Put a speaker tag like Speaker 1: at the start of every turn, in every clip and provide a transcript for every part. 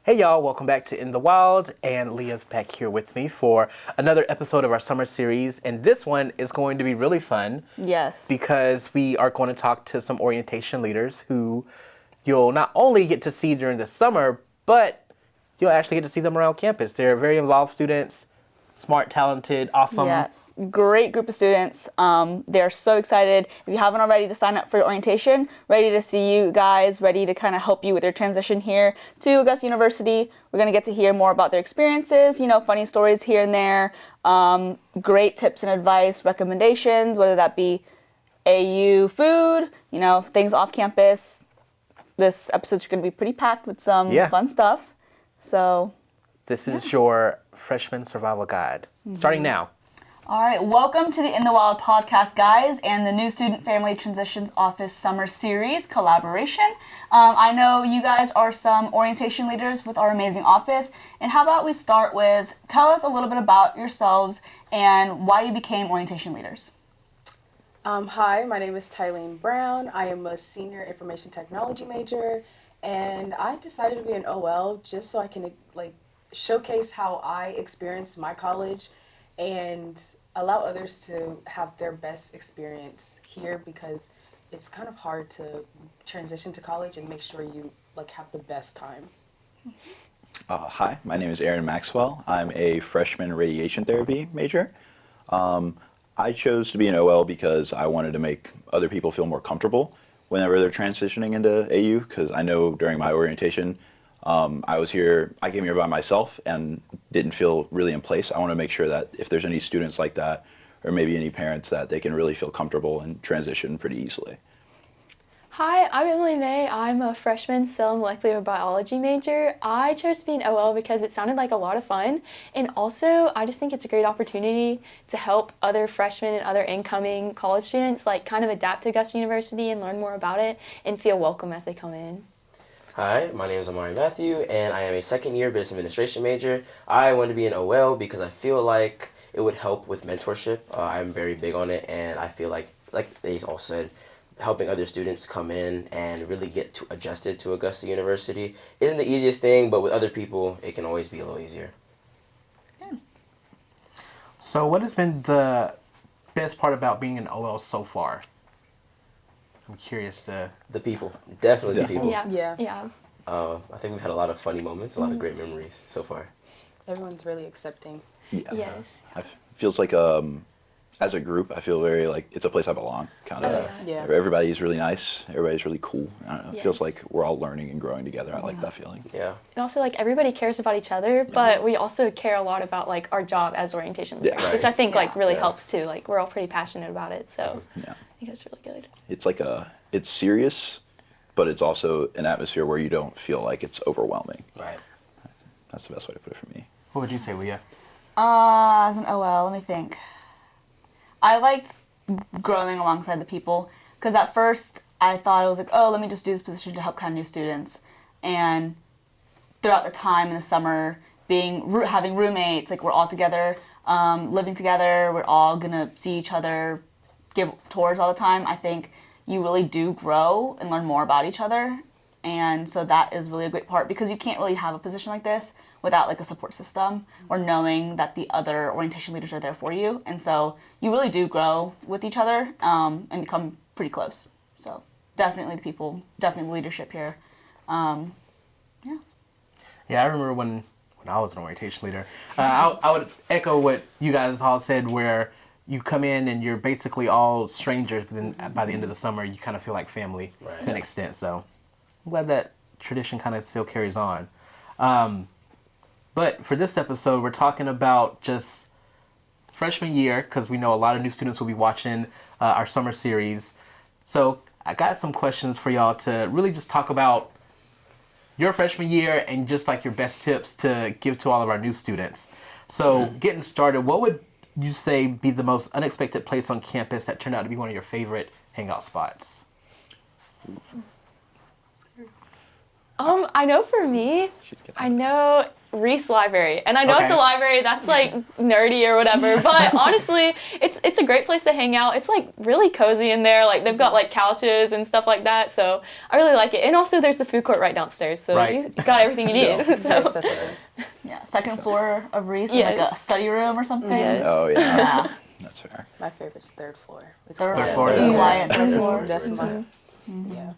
Speaker 1: Hey y'all, welcome back to In the Wild, and Leah's back here with me for another episode of our summer series, and this one is going to be really fun.
Speaker 2: Yes.
Speaker 1: Because we are going to talk to some orientation leaders who you'll not only get to see during the summer, but you'll actually get to see them around campus. They're very involved students, smart, talented, awesome.
Speaker 2: Yes, great group of students. They're so excited. If you haven't already to sign up for your orientation, ready to see you guys, ready to kind of help you with your transition here to Augusta University. We're going to get to hear more about their experiences, funny stories here and there, great tips and advice, recommendations, whether that be AU food, things off campus. This episode's going to be pretty packed with some fun stuff. So,
Speaker 1: this is your freshman survival guide, starting now.
Speaker 2: All right, welcome to the In the Wild podcast, guys, and the new Student Family Transitions Office Summer Series collaboration. I know you guys are some orientation leaders with our amazing office, and how about we start with, tell us a little bit about yourselves and why you became orientation leaders.
Speaker 3: Hi, my name is Tylene Brown. I am a senior information technology major, and I decided to be an OL just so I can showcase how I experienced my college and allow others to have their best experience here, because it's kind of hard to transition to college and make sure you have the best time.
Speaker 4: Hi, my name is Aaron Maxwell. I'm a freshman radiation therapy major. I chose to be an OL because I wanted to make other people feel more comfortable whenever they're transitioning into AU, because I know during my orientation, I came here by myself and didn't feel really in place. I want to make sure that if there's any students like that, or maybe any parents, that they can really feel comfortable and transition pretty easily.
Speaker 5: Hi, I'm Emily May. I'm a freshman cell molecular biology major. I chose to be an OL because it sounded like a lot of fun, and also I just think it's a great opportunity to help other freshmen and other incoming college students kind of adapt to Augusta University and learn more about it and feel welcome as they come in.
Speaker 6: Hi, my name is Amari Matthew, and I am a second-year business administration major. I wanted to be an OL because I feel like it would help with mentorship. I'm very big on it, and I feel like they all said, helping other students come in and really get adjusted to Augusta University isn't the easiest thing, but with other people, it can always be a little easier.
Speaker 2: Yeah.
Speaker 1: So what has been the best part about being an OL so far? I'm curious to...
Speaker 6: The people. Definitely the people.
Speaker 5: Yeah.
Speaker 6: I think we've had a lot of funny moments, a lot of great memories so far.
Speaker 3: Everyone's really accepting.
Speaker 4: Yeah.
Speaker 5: Yes.
Speaker 4: It feels like, as a group, I feel very it's a place I belong, kind of.
Speaker 3: Yeah.
Speaker 4: Everybody's really nice. Everybody's really cool. I don't know. It feels
Speaker 5: Yes.
Speaker 4: like we're all learning and growing together. I like that feeling.
Speaker 6: Yeah.
Speaker 5: And also everybody cares about each other, but we also care a lot about our job as orientation leaders,
Speaker 4: right.
Speaker 5: which I think really helps too. We're all pretty passionate about it, so
Speaker 4: Yeah.
Speaker 5: I think that's really good.
Speaker 4: It's it's serious, but it's also an atmosphere where you don't feel like it's overwhelming.
Speaker 6: Right.
Speaker 4: That's the best way to put it for me.
Speaker 1: What would you say, Leah?
Speaker 2: As an OL, let me think. I liked growing alongside the people, because at first I thought it was let me just do this position to help kind of new students. And throughout the time in the summer, having roommates, we're all together, living together, we're all gonna see each other, give tours all the time. I think you really do grow and learn more about each other. And so that is really a great part, because you can't really have a position like this without a support system or knowing that the other orientation leaders are there for you. And so you really do grow with each other and become pretty close. So definitely the people, definitely the leadership here. Yeah,
Speaker 1: I remember when I was an orientation leader, I would echo what you guys all said, where you come in and you're basically all strangers, but then by the end of the summer, you kind of feel like family to an extent. So I'm glad that tradition kind of still carries on. But for this episode, we're talking about just freshman year, because we know a lot of new students will be watching our summer series. So I got some questions for y'all to really just talk about your freshman year and just your best tips to give to all of our new students. So getting started, what would you say be the most unexpected place on campus that turned out to be one of your favorite hangout spots?
Speaker 5: I know for me, Reese Library. And I know it's a
Speaker 1: Okay.
Speaker 5: library that's like nerdy or whatever, but honestly, it's a great place to hang out. It's like really cozy in there. Like they've got like couches and stuff like that. So I really like it. And also there's the food court right downstairs. So
Speaker 1: Right.
Speaker 5: you got everything you need.
Speaker 4: Yeah.
Speaker 5: So-
Speaker 3: Very accessible.
Speaker 2: Yeah, second floor of Reese, in, like a
Speaker 5: Yes.
Speaker 2: study room or something.
Speaker 5: Yes.
Speaker 4: Oh yeah,
Speaker 2: Yeah.
Speaker 4: that's fair.
Speaker 3: My favorite's third floor. It's
Speaker 2: Third
Speaker 3: quiet.
Speaker 1: floor, yeah.
Speaker 2: Quiet third floor.
Speaker 3: That's my, yeah.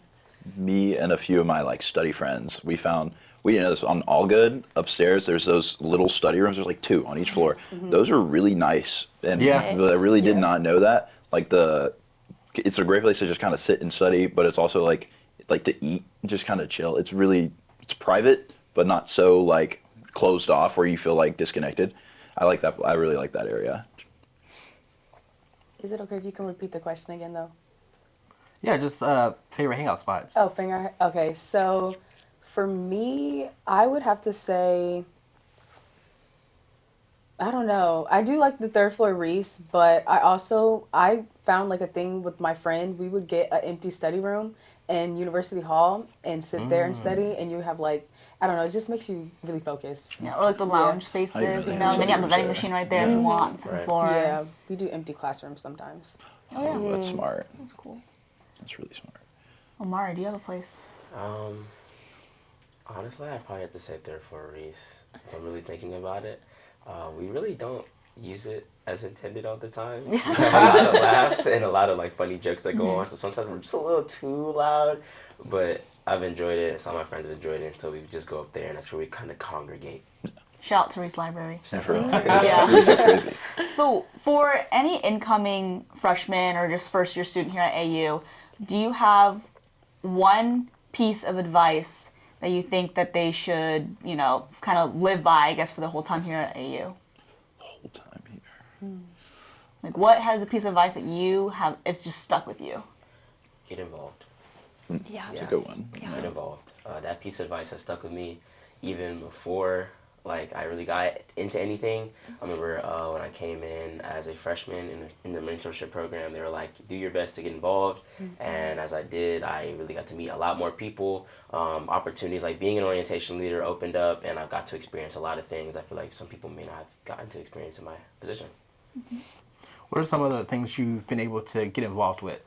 Speaker 4: Me and a few of my like study friends, we didn't know this on All Good upstairs. There's those little study rooms. There's like 2 on each floor. Those are really nice, and
Speaker 1: Yeah.
Speaker 4: I really did not know that. Like it's a great place to just kind of sit and study, but it's also like to eat, and just kind of chill. It's private, but not so like closed off where you feel like disconnected. I like that. I really like that area.
Speaker 3: Is it okay if you can repeat the question again, though?
Speaker 1: Yeah, just favorite hangout spots.
Speaker 3: Oh, finger. Okay, so for me, I would have to say, I don't know. I do like the third floor Reese, but I found like a thing with my friend. We would get an empty study room in University Hall and sit there and study, and you have like, I don't know, it just makes you really focus.
Speaker 2: Yeah, or like the lounge spaces,
Speaker 4: I didn't
Speaker 2: you
Speaker 4: know
Speaker 2: know, and then you have the
Speaker 4: there.
Speaker 2: vending machine right there if you want, second
Speaker 6: Right.
Speaker 2: floor.
Speaker 3: Yeah, we do empty classrooms sometimes.
Speaker 2: Oh yeah,
Speaker 4: Ooh, that's smart.
Speaker 2: that's cool.
Speaker 4: That's really smart.
Speaker 2: Omari, do you have a place?
Speaker 6: Honestly, I probably have to say third floor Reese. If I'm really thinking about it, we really don't use it as intended all the time. We have a lot of laughs and a lot of like funny jokes that go on. So sometimes we're just a little too loud, but I've enjoyed it. Some of my friends have enjoyed it, so we just go up there and that's where we kind of congregate.
Speaker 2: Shout out to Reese Library.
Speaker 4: Yeah, for real.
Speaker 2: Yeah.
Speaker 4: It's just crazy.
Speaker 2: So, for any incoming freshman or just first year student here at AU, do you have one piece of advice that you think that they should, you know, kind of live by, I guess, for the whole time here at AU?
Speaker 4: Whole time here.
Speaker 2: Like, what has a piece of advice that you have, it's just stuck with you?
Speaker 6: Get involved.
Speaker 5: Yeah.
Speaker 4: It's a good one.
Speaker 5: Yeah.
Speaker 6: Get involved. That piece of advice has stuck with me even before like I really got into anything. I remember when I came in as a freshman in the mentorship program, they were like, do your best to get involved. And as I did, I really got to meet a lot more people. Opportunities like being an orientation leader opened up, and I got to experience a lot of things I feel like some people may not have gotten to experience in my position.
Speaker 1: What are some of the things you've been able to get involved with?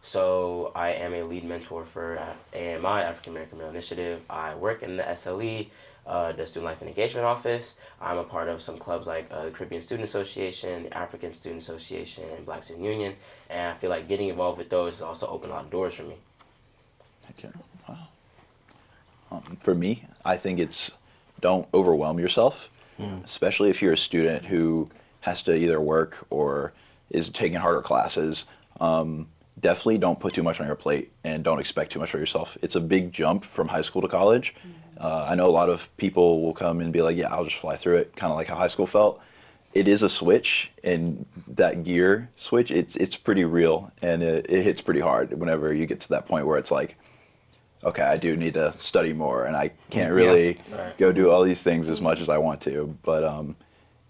Speaker 6: So I am a lead mentor for AMI, African American Male Initiative. I work in the SLE, the Student Life and Engagement Office. I'm a part of some clubs like the Caribbean Student Association, the African Student Association, and Black Student Union. And I feel like getting involved with those has also opened a lot of doors for me.
Speaker 4: Okay. Wow. For me, I think it's don't overwhelm yourself, especially if you're a student who has to either work or is taking harder classes. Definitely don't put too much on your plate and don't expect too much for yourself. It's a big jump from high school to college. I know a lot of people will come and be like, yeah, I'll just fly through it, kind of like how high school felt. It is a switch, and that gear switch, it's pretty real, and it hits pretty hard whenever you get to that point where it's like, okay, I do need to study more, and I can't really go do all these things as much as I want to. But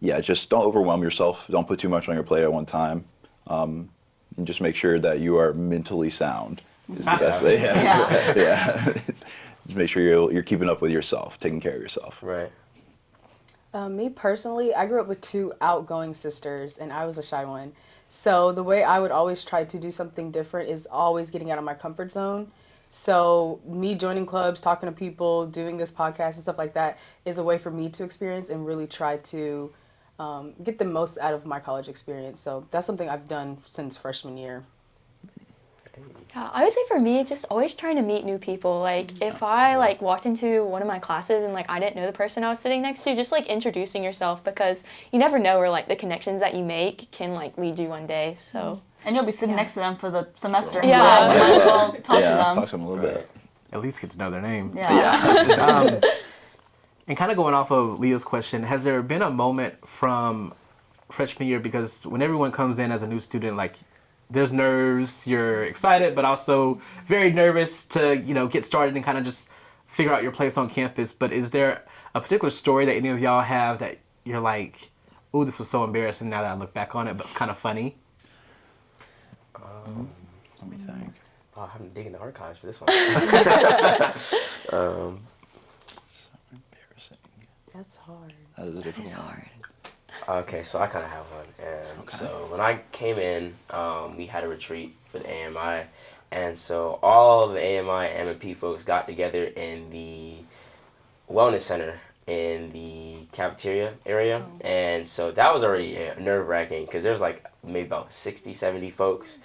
Speaker 4: yeah, just don't overwhelm yourself. Don't put too much on your plate at one time. And just make sure that you are mentally sound is the best thing.
Speaker 2: Yeah.
Speaker 4: Yeah. Just make sure you're keeping up with yourself, taking care of yourself.
Speaker 6: Right.
Speaker 3: Me personally, I grew up with 2 outgoing sisters, and I was a shy one. So the way I would always try to do something different is always getting out of my comfort zone. So me joining clubs, talking to people, doing this podcast and stuff like that is a way for me to experience and really try to get the most out of my college experience. So that's something I've done since freshman year.
Speaker 5: Yeah, I would say for me, just always trying to meet new people. Like, if I, like, walked into one of my classes and, like, I didn't know the person I was sitting next to, just, like, introducing yourself, because you never know where, like, the connections that you make can, like, lead you one day, so.
Speaker 2: And you'll be sitting next to them for the semester in
Speaker 5: Yeah.
Speaker 2: class. Might as well talk to
Speaker 4: Yeah,
Speaker 2: them.
Speaker 4: talk to them a little bit.
Speaker 1: At least get to know their name.
Speaker 2: Yeah.
Speaker 1: And kind of going off of Leo's question, has there been a moment from freshman year, because when everyone comes in as a new student, like, there's nerves, you're excited, but also very nervous to, you know, get started and kind of just figure out your place on campus. But is there a particular story that any of y'all have that you're like, oh, this was so embarrassing now that I look back on it, but kind of funny?
Speaker 4: Let me think.
Speaker 6: Oh, I'm digging the archives for this one.
Speaker 4: So embarrassing.
Speaker 3: That's hard.
Speaker 4: That is a difficult
Speaker 5: It's
Speaker 4: one.
Speaker 5: hard.
Speaker 6: Okay, so I kind of have one. And so when I came in, we had a retreat for the AMI. And so all of the AMI and M&P folks got together in the wellness center in the cafeteria area. And so that was already nerve-wracking because there's like maybe about 60, 70 folks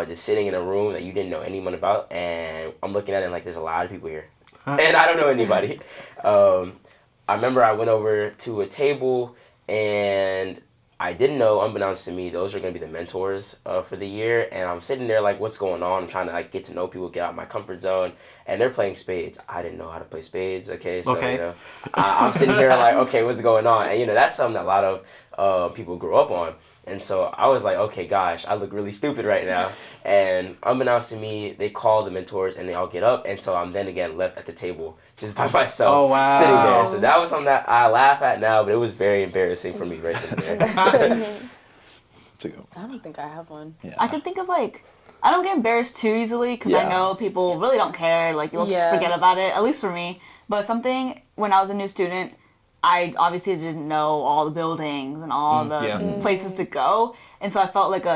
Speaker 6: just sitting in a room that you didn't know anyone about. And I'm looking at it like there's a lot of people here. And I don't know anybody. I remember I went over to a table and I didn't know, unbeknownst to me, those are going to be the mentors for the year. And I'm sitting there like, what's going on? I'm trying to like get to know people, get out of my comfort zone. And they're playing spades. I didn't know how to play spades. Okay, so you know, I'm sitting here like, okay, what's going on? And you know, that's something that a lot of people grew up on. And so I was like, okay, gosh, I look really stupid right now. And unbeknownst to me, they call the mentors and they all get up. And so I'm then again left at the table just by myself,
Speaker 1: Oh, wow.
Speaker 6: sitting there. So that was something that I laugh at now, but it was very embarrassing for me right then and there.
Speaker 4: It's a good one.
Speaker 3: I don't think I have one.
Speaker 4: Yeah.
Speaker 2: I can think of like, I don't get embarrassed too easily because I
Speaker 4: Yeah.
Speaker 2: know people really don't care. Like, you'll just
Speaker 3: Yeah.
Speaker 2: forget about it, at least for me. But something, when I was a new student, I obviously didn't know all the buildings and all the places to go. And so I felt like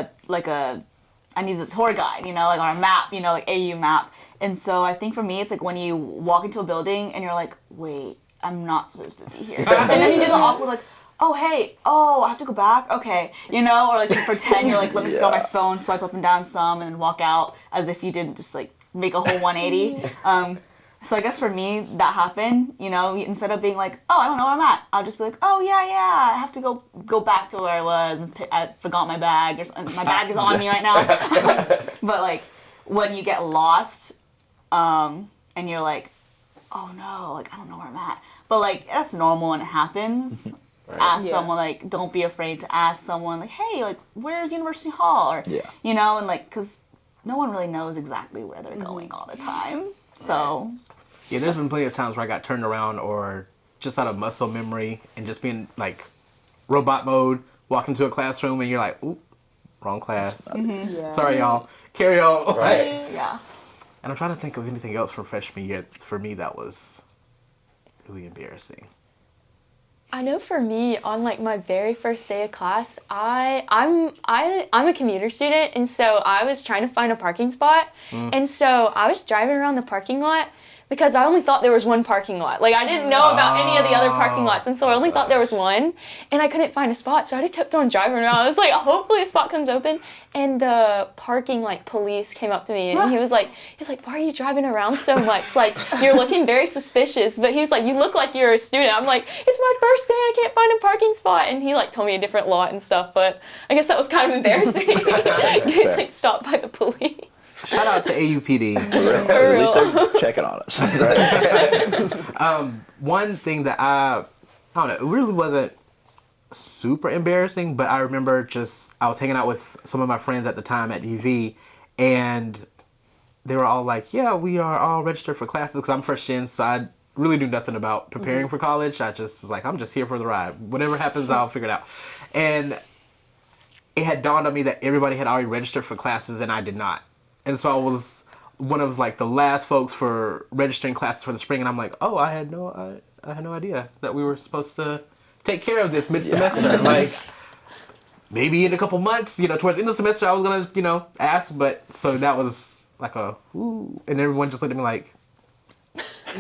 Speaker 2: I needed a tour guide, you know, like on a map, you know, like AU map. And so I think for me, it's like when you walk into a building and you're like, wait, I'm not supposed to be here. And then you do the awkward, like, oh, hey, I have to go back? Okay. You know, or like you pretend you're like, let me just go on my phone, swipe up and down some, and then walk out as if you didn't just like make a whole 180. So I guess for me, that happened, you know, instead of being like, I don't know where I'm at, I'll just be like, yeah, I have to go back to where I was, and I forgot my bag, or something. My bag is on me right now. But like, when you get lost, and you're like, oh no, like, I don't know where I'm at. But like, that's normal when it happens. Ask someone, like, don't be afraid to ask someone, like, hey, like, where's University Hall? Or, you know, and like, because no one really knows exactly where they're going all the time. So...
Speaker 1: Yeah, there's been plenty of times where I got turned around or just out of muscle memory and just being like robot mode, walk into a classroom and you're like, oop, wrong class.
Speaker 3: Yeah.
Speaker 1: Sorry, y'all. Carry on.
Speaker 6: Right.
Speaker 2: Yeah.
Speaker 1: And I'm trying to think of anything else from freshman year. For me, that was really embarrassing.
Speaker 5: I know for me, on like my very first day of class, I'm a commuter student, and so I was trying to find a parking spot, and so I was driving around the parking lot because I only thought there was one parking lot. Like, I didn't know about any of the other parking lots, and so I only thought there was one, and I couldn't find a spot, so I just kept on driving around. I was like, hopefully a spot comes open, and the parking, like, police came up to me, and he was like, why are you driving around so much? Like, you're looking very suspicious, but he was like, you look like you're a student. I'm like, it's my first day, I can't find a parking spot, and he, like, told me a different lot and stuff, but I guess that was kind of embarrassing, getting, like, stopped by the police.
Speaker 1: Shout out to AUPD.
Speaker 4: At least they're checking on us.
Speaker 1: One thing that I don't know, it really wasn't super embarrassing, but I remember I was hanging out with some of my friends at the time at UV, and they were all like, yeah, we are all registered for classes, because I'm fresh in, so I really knew nothing about preparing for college. I just was like, I'm just here for the ride. Whatever happens, I'll figure it out. And it had dawned on me that everybody had already registered for classes, and I did not. And so I was one of like the last folks for registering classes for the spring, and I'm like, I had no idea that we were supposed to take care of this mid-semester. Like, maybe in a couple months, you know, towards the end of the semester, I was gonna, you know, ask. But so that was like ooh, and everyone just looked at me like,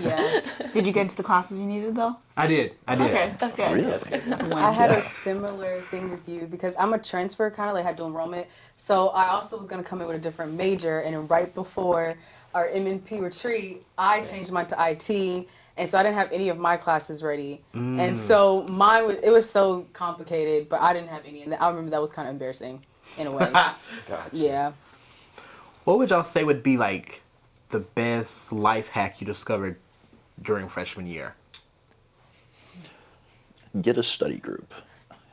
Speaker 3: Yes.
Speaker 2: Did you get into the classes you needed, though?
Speaker 1: I did.
Speaker 2: Okay, that's good.
Speaker 4: Really?
Speaker 6: That's good.
Speaker 3: I had a similar thing with you because I'm a transfer, kind of like had dual enrollment. So I also was going to come in with a different major, and then right before our M&P retreat, I changed mine to IT, and so I didn't have any of my classes ready. And so it was so complicated, but I didn't have any, and I remember that was kind of embarrassing in a way.
Speaker 6: Gotcha.
Speaker 3: Yeah.
Speaker 1: what would y'all say would be like the best life hack you discovered during freshman year?
Speaker 4: Get a study group.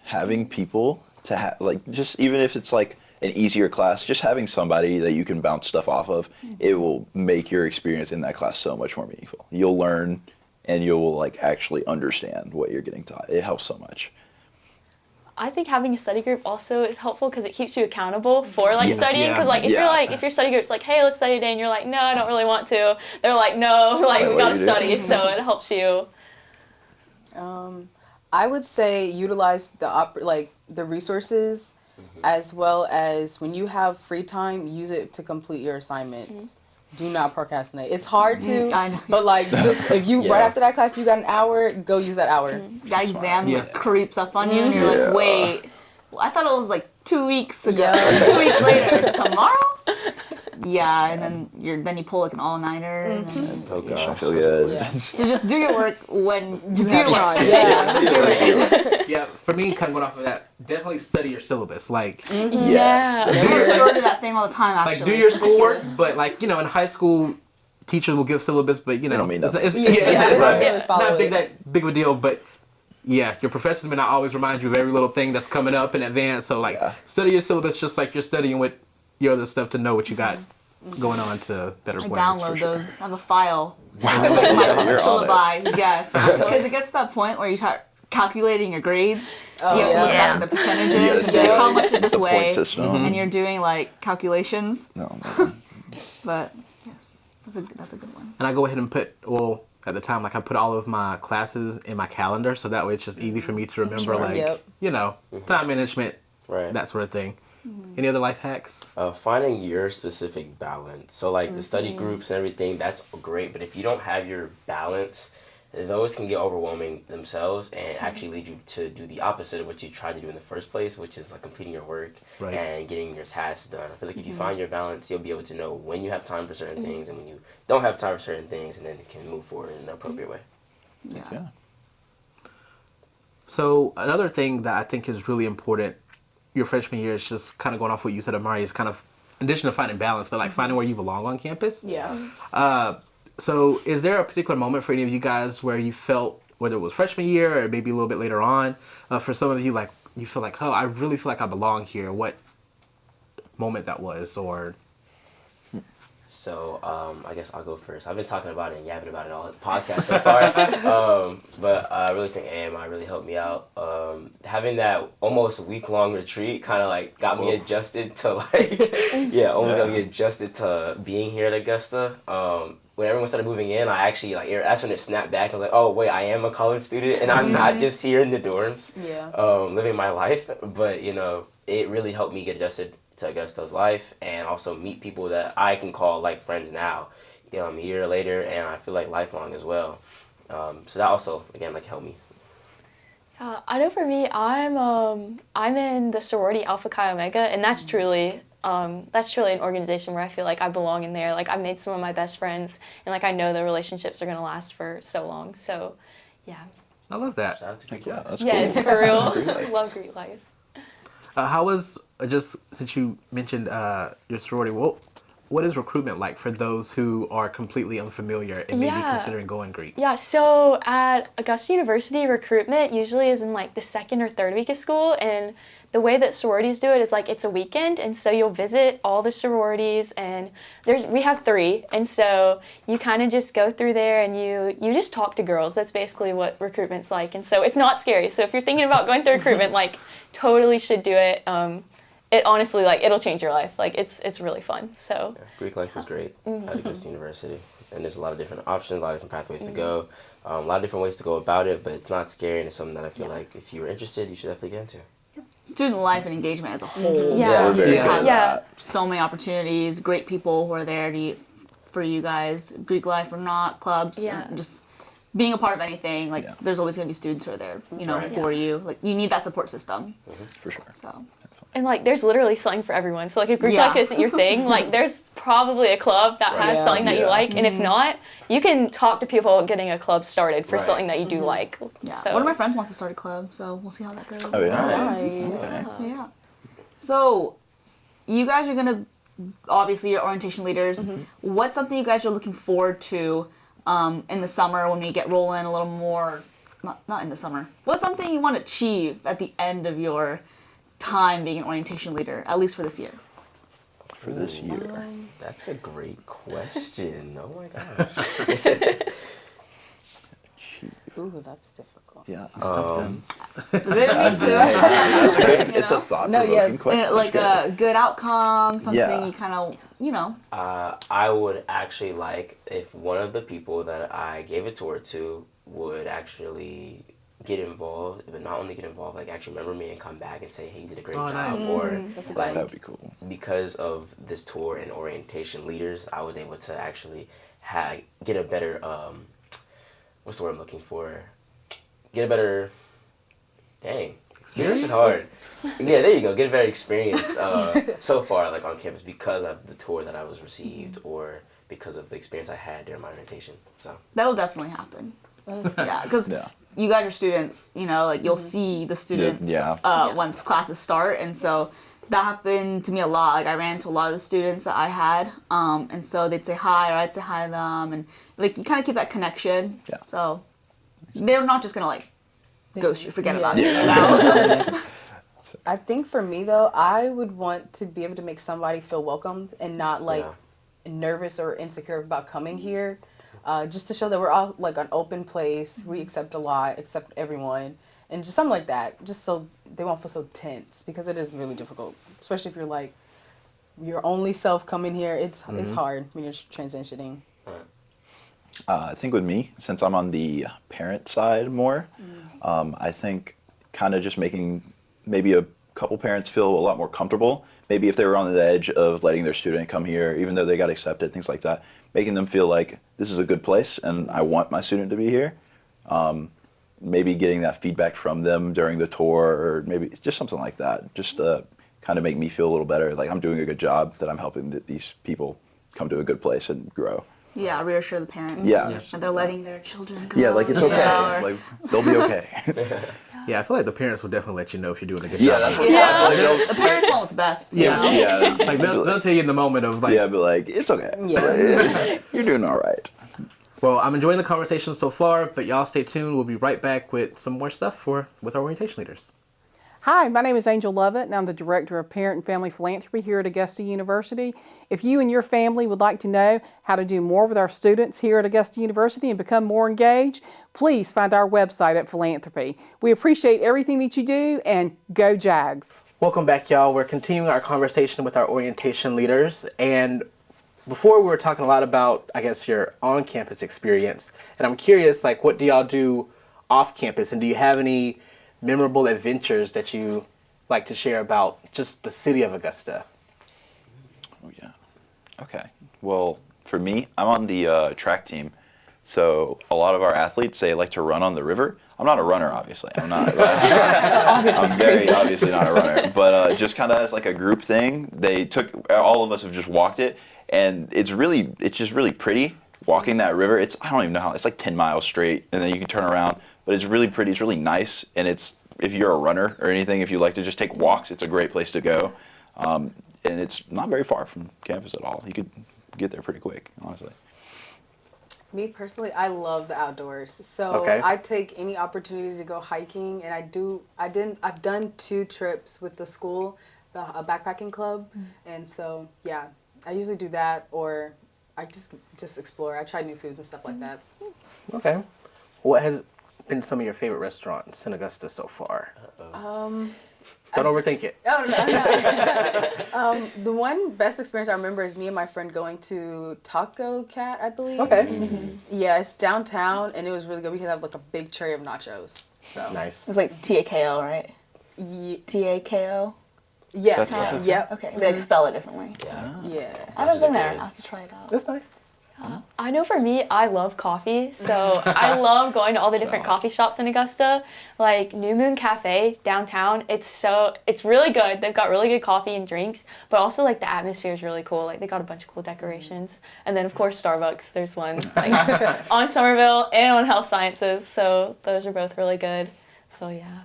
Speaker 4: Having people to have, like, just even if it's like an easier class, just having somebody that you can bounce stuff off of, it will make your experience in that class so much more meaningful. You'll learn and you'll like actually understand what you're getting taught. It helps so much.
Speaker 5: I think having a study group also is helpful because it keeps you accountable for like studying. Because like
Speaker 4: Yeah.
Speaker 5: if your study group's like, hey, let's study today, and you're like, no, I don't really want to. They're like, no, like we
Speaker 4: what
Speaker 5: gotta
Speaker 4: you do.
Speaker 5: study, so it helps you.
Speaker 3: I would say utilize the resources, as well as when you have free time, use it to complete your assignments. Do not procrastinate. It's hard to,
Speaker 2: I know.
Speaker 3: but like just if you
Speaker 6: Yeah.
Speaker 3: right after that class you got an hour, go use that hour.
Speaker 2: That exam
Speaker 1: Yeah.
Speaker 2: creeps up on you, and you're
Speaker 4: Yeah.
Speaker 2: like, wait, well, I thought it was like 2 weeks ago.
Speaker 3: Yeah.
Speaker 2: 2 weeks later, it's tomorrow. Yeah, and then you pull like an all-nighter. And then,
Speaker 6: Oh
Speaker 4: I
Speaker 6: gosh.
Speaker 4: feel good.
Speaker 3: Yeah.
Speaker 2: so just do your work when just do
Speaker 3: have
Speaker 2: your work.
Speaker 3: time. Yeah.
Speaker 1: Yeah, for me, kind of going off of that, definitely study your syllabus. Like,
Speaker 5: Yeah.
Speaker 2: I refer to that thing all the time. Actually,
Speaker 1: like do your
Speaker 2: It's
Speaker 1: schoolwork,
Speaker 2: ridiculous.
Speaker 1: but like, in high school, teachers will give syllabus, but
Speaker 4: don't mean nothing.
Speaker 1: it's
Speaker 3: Yeah,
Speaker 1: it's
Speaker 3: they
Speaker 1: not,
Speaker 3: don't really follow
Speaker 1: not
Speaker 3: it.
Speaker 1: that big of a deal, but yeah, your professors may not always remind you of every little thing that's coming up in advance. So like,
Speaker 4: Yeah.
Speaker 1: study your syllabus just like you're studying with your other stuff to know what you got going on to better
Speaker 2: I
Speaker 1: work.
Speaker 2: download those. I have a file.
Speaker 4: Yeah,
Speaker 2: My
Speaker 4: you're on
Speaker 2: syllabi, yes. Because it gets to that point where you start calculating your grades.
Speaker 3: Oh,
Speaker 2: You have to look
Speaker 3: yeah.
Speaker 2: back at the percentages
Speaker 4: You gotta
Speaker 2: and
Speaker 4: see
Speaker 2: be like,
Speaker 4: it.
Speaker 2: how much did this
Speaker 4: The point
Speaker 2: weigh?
Speaker 4: system.
Speaker 2: And you're doing like calculations.
Speaker 4: No, no.
Speaker 2: But yes, that's a good one.
Speaker 1: And I go ahead and put, well, at the time, like I put all of my classes in my calendar, so that way it's just easy for me to remember, like,
Speaker 3: Yep.
Speaker 1: time management,
Speaker 6: Right.
Speaker 1: that sort of thing. Any other life hacks?
Speaker 6: Finding your specific balance. So like the study groups and everything, that's great. But if you don't have your balance, those can get overwhelming themselves and actually lead you to do the opposite of what you tried to do in the first place, which is like completing your work
Speaker 1: Right.
Speaker 6: and getting your tasks done. I feel like if you find your balance, you'll be able to know when you have time for certain things and when you don't have time for certain things, and then you can move forward in an appropriate way.
Speaker 4: Yeah.
Speaker 1: So another thing that I think is really important your freshman year is just kind of going off what you said, Amari, is kind of, in addition to finding balance, but like finding where you belong on campus.
Speaker 3: Yeah.
Speaker 1: So is there a particular moment for any of you guys where you felt, whether it was freshman year or maybe a little bit later on, for some of you, like you feel like, oh, I really feel like I belong here. What moment that was, or...
Speaker 6: So I guess I'll go first. I've been talking about it and yapping about it all the podcast so far. But I really think AMI really helped me out. Having that almost week-long retreat kind of like got me adjusted to like, almost got me adjusted to being here at Augusta. When everyone started moving in, I actually like, that's when it snapped back. I was like, oh wait, I am a college student and I'm not just here in the dorms, living my life. But it really helped me get adjusted to Augusta's life and also meet people that I can call like friends now, a year later, and I feel like lifelong as well. So that also again like helped me.
Speaker 5: I know for me, I'm in the sorority Alpha Chi Omega, and that's truly an organization where I feel like I belong in there. Like I've made some of my best friends, and like I know the relationships are gonna last for so long. So, yeah.
Speaker 1: I love that.
Speaker 6: Shout out to Greek
Speaker 4: Yeah,
Speaker 6: life.
Speaker 4: that's
Speaker 5: Yeah,
Speaker 4: cool.
Speaker 5: it's for real.
Speaker 4: Greek life.
Speaker 5: Love Greek life.
Speaker 1: How was, just since you mentioned your sorority, what is recruitment like for those who are completely unfamiliar and maybe
Speaker 5: Yeah.
Speaker 1: considering going Greek?
Speaker 5: Yeah, so at Augusta University, recruitment usually is in like the second or third week of school, and the way that sororities do it is like it's a weekend, and so you'll visit all the sororities, and we have 3, and so you kind of just go through there and you just talk to girls. That's basically what recruitment's like, and so it's not scary. So if you're thinking about going through recruitment, like totally should do it. It honestly, like, it'll change your life. Like, it's really fun, so.
Speaker 6: Yeah, Greek life is great at Augusta University, and there's a lot of different options, a lot of different pathways to go, a lot of different ways to go about it, but it's not scary, and it's something that I feel like if you were interested, you should definitely get into.
Speaker 2: Student life and engagement as a whole.
Speaker 5: Yeah.
Speaker 4: We're very
Speaker 2: Just
Speaker 4: good
Speaker 2: has
Speaker 4: at
Speaker 5: Yeah.
Speaker 4: that.
Speaker 2: so many opportunities, great people who are there for you guys, Greek life or not, clubs,
Speaker 5: Yeah.
Speaker 2: just being a part of anything. Like,
Speaker 4: Yeah.
Speaker 2: there's always going to be students who are there,
Speaker 6: Right.
Speaker 2: for you. Like, you need that support system.
Speaker 4: For sure.
Speaker 2: So,
Speaker 5: And, like, there's literally something for everyone. So, like, if Greek
Speaker 2: Yeah.
Speaker 5: life isn't your thing, like, there's probably a club that has
Speaker 3: Yeah.
Speaker 5: something that you
Speaker 4: Yeah.
Speaker 5: like. And if not, you can talk to people about getting a club started for
Speaker 6: Right.
Speaker 5: something that you do like.
Speaker 2: yeah.
Speaker 5: So,
Speaker 2: One of my friends wants to start a club, so we'll see how that goes.
Speaker 4: Oh, yeah.
Speaker 3: Nice.
Speaker 2: Yeah. So, you guys are going to, obviously, you're orientation leaders. What's something you guys are looking forward to in the summer when we get rolling a little more? Not in the summer. What's something you want to achieve at the end of your time being an orientation leader, at least for this year?
Speaker 4: For this year.
Speaker 6: That's a great question. Oh my gosh.
Speaker 3: Ooh, that's difficult.
Speaker 4: Yeah.
Speaker 2: Does it mean to?
Speaker 4: That's a good, it's a
Speaker 3: No,
Speaker 4: thought-provoking
Speaker 3: yeah.
Speaker 4: question.
Speaker 2: Like a good outcome, something
Speaker 4: Yeah.
Speaker 2: you kind of,
Speaker 6: I would actually like if one of the people that I gave a tour to would actually get involved, but not only get involved, like actually remember me and come back and say, hey, you did a great
Speaker 1: Oh,
Speaker 6: job,
Speaker 1: nice.
Speaker 6: or
Speaker 3: That's a
Speaker 6: like
Speaker 4: That'd be cool.
Speaker 6: because of this tour and orientation leaders, I was able to actually get a better what's the word I'm looking for? Get a better dang. This is hard. Yeah, there you go. Get a better experience so far, like on campus, because of the tour that I was received, or because of the experience I had during my orientation. So
Speaker 2: That'll definitely happen. Yeah, because
Speaker 4: Yeah.
Speaker 2: you guys are students, you know, like you'll see the students once classes start, and so that happened to me a lot. Like I ran into a lot of the students that I had, and so they'd say hi, or I'd say hi to them, and like you kind of keep that connection.
Speaker 4: Yeah.
Speaker 2: So they're not just gonna like ghost you, forget about
Speaker 3: Yeah.
Speaker 2: it. You know?
Speaker 3: I think for me though, I would want to be able to make somebody feel welcomed and not like nervous or insecure about coming here. Just to show that we're all like an open place. We accept a lot, accept everyone, and just something like that. Just so they won't feel so tense, because it is really difficult, especially if you're like your only self coming here. It's hard when you're transitioning.
Speaker 4: I think with me, since I'm on the parent side more, I think kind of just making maybe a couple parents feel a lot more comfortable. Maybe if they were on the edge of letting their student come here, even though they got accepted, things like that, making them feel like this is a good place and I want my student to be here. Maybe getting that feedback from them during the tour, or maybe it's just something like that, just to kind of make me feel a little better, like I'm doing a good job, that I'm helping these people come to a good place and grow.
Speaker 2: Yeah, reassure the parents.
Speaker 4: Yeah.
Speaker 2: And they're letting their children go.
Speaker 4: Yeah, like it's okay.
Speaker 2: Yeah, or-
Speaker 4: Like they'll be okay.
Speaker 1: Yeah, I feel like the parents will definitely let you know if you're doing a good
Speaker 4: Yeah,
Speaker 1: job.
Speaker 4: that's what
Speaker 2: Yeah,
Speaker 4: I feel like
Speaker 2: the parents know what's best. you
Speaker 1: Yeah.
Speaker 2: know?
Speaker 4: yeah,
Speaker 1: Like they'll tell you in the moment of like,
Speaker 4: yeah, but like it's okay.
Speaker 3: Yeah.
Speaker 4: You're doing all right.
Speaker 1: well, I'm enjoying the conversation so far, but y'all stay tuned. We'll be right back with some more stuff with our orientation leaders.
Speaker 7: Hi, my name is Angel Lovett, and I'm the Director of Parent and Family Philanthropy here at Augusta University. If you and your family would like to know how to do more with our students here at Augusta University and become more engaged, please find our website at Philanthropy. We appreciate everything that you do, and go Jags!
Speaker 1: Welcome back, y'all. We're continuing our conversation with our orientation leaders, and before we were talking a lot about, I guess, your on-campus experience, and I'm curious, like, what do y'all do off-campus, and do you have any memorable adventures that you like to share about just the city of Augusta?
Speaker 4: Oh yeah. Okay. Well, for me, I'm on the track team, so a lot of our athletes, they like to run on the river. I'm not a runner, obviously. I'm not. I'm very obviously not a runner, but just kind of as like a group thing, all of us have just walked it, and it's just really pretty walking that river. I don't even know how. It's like 10 miles straight, and then you can turn around. But it's really pretty, it's really nice, and if you're a runner or anything, if you like to just take walks, it's a great place to go. And it's not very far from campus at all. You could get there pretty quick, honestly.
Speaker 3: Me personally, I love the outdoors. So
Speaker 1: Okay.
Speaker 3: I take any opportunity to go hiking, and I've done 2 trips with the school, a backpacking club, and so yeah, I usually do that, or I just explore. I try new foods and stuff like that.
Speaker 1: Okay. What has been some of your favorite restaurants in Augusta so far? Don't overthink it.
Speaker 3: Oh no. The one best experience I remember is me and my friend going to Taco Cat, I believe.
Speaker 1: Okay.
Speaker 3: Yeah, it's downtown, and it was really good because I have like a big tray of nachos. So
Speaker 1: Nice.
Speaker 2: It's like TAKO, right? TAKO?
Speaker 3: yeah,
Speaker 4: That's right.
Speaker 3: yep,
Speaker 2: Okay, they like spell it differently.
Speaker 3: yeah.
Speaker 2: I haven't been there. I'll have to try it out.
Speaker 1: That's nice.
Speaker 5: I know for me, I love coffee, so I love going to all the different coffee shops in Augusta, like New Moon Cafe downtown. It's really good. They've got really good coffee and drinks, but also like the atmosphere is really cool. Like they got a bunch of cool decorations, and then of course Starbucks. There's one like, on Somerville and on Health Sciences, so those are both really good. So yeah.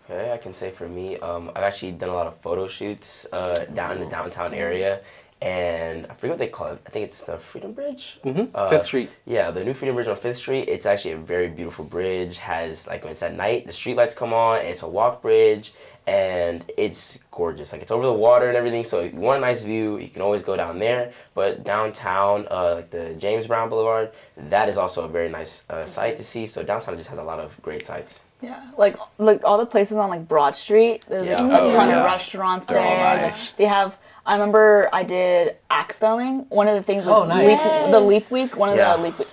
Speaker 6: Okay, I can say for me, I've actually done a lot of photo shoots down in the downtown area. And I forget what they call it. I think it's the Freedom Bridge.
Speaker 1: Mm-hmm. Fifth Street.
Speaker 6: Yeah, the new Freedom Bridge on 5th Street. It's actually a very beautiful bridge. Has, like, when it's at night, the street lights come on. It's a walk bridge, and it's gorgeous. Like, it's over the water and everything, so if you want a nice view, you can always go down there. But downtown, like the James Brown Boulevard, that is also a very nice sight to see. So downtown just has a lot of great sights.
Speaker 2: Yeah, like all the places on like Broad Street. There's like
Speaker 6: Yeah.
Speaker 2: a ton
Speaker 4: yeah.
Speaker 2: of restaurants
Speaker 4: They're all
Speaker 2: there.
Speaker 4: nice.
Speaker 2: They have. I remember I did axe throwing. One of the things with
Speaker 1: Oh, nice.
Speaker 2: the Leap Week. One of
Speaker 6: Yeah.
Speaker 2: the Leap Week.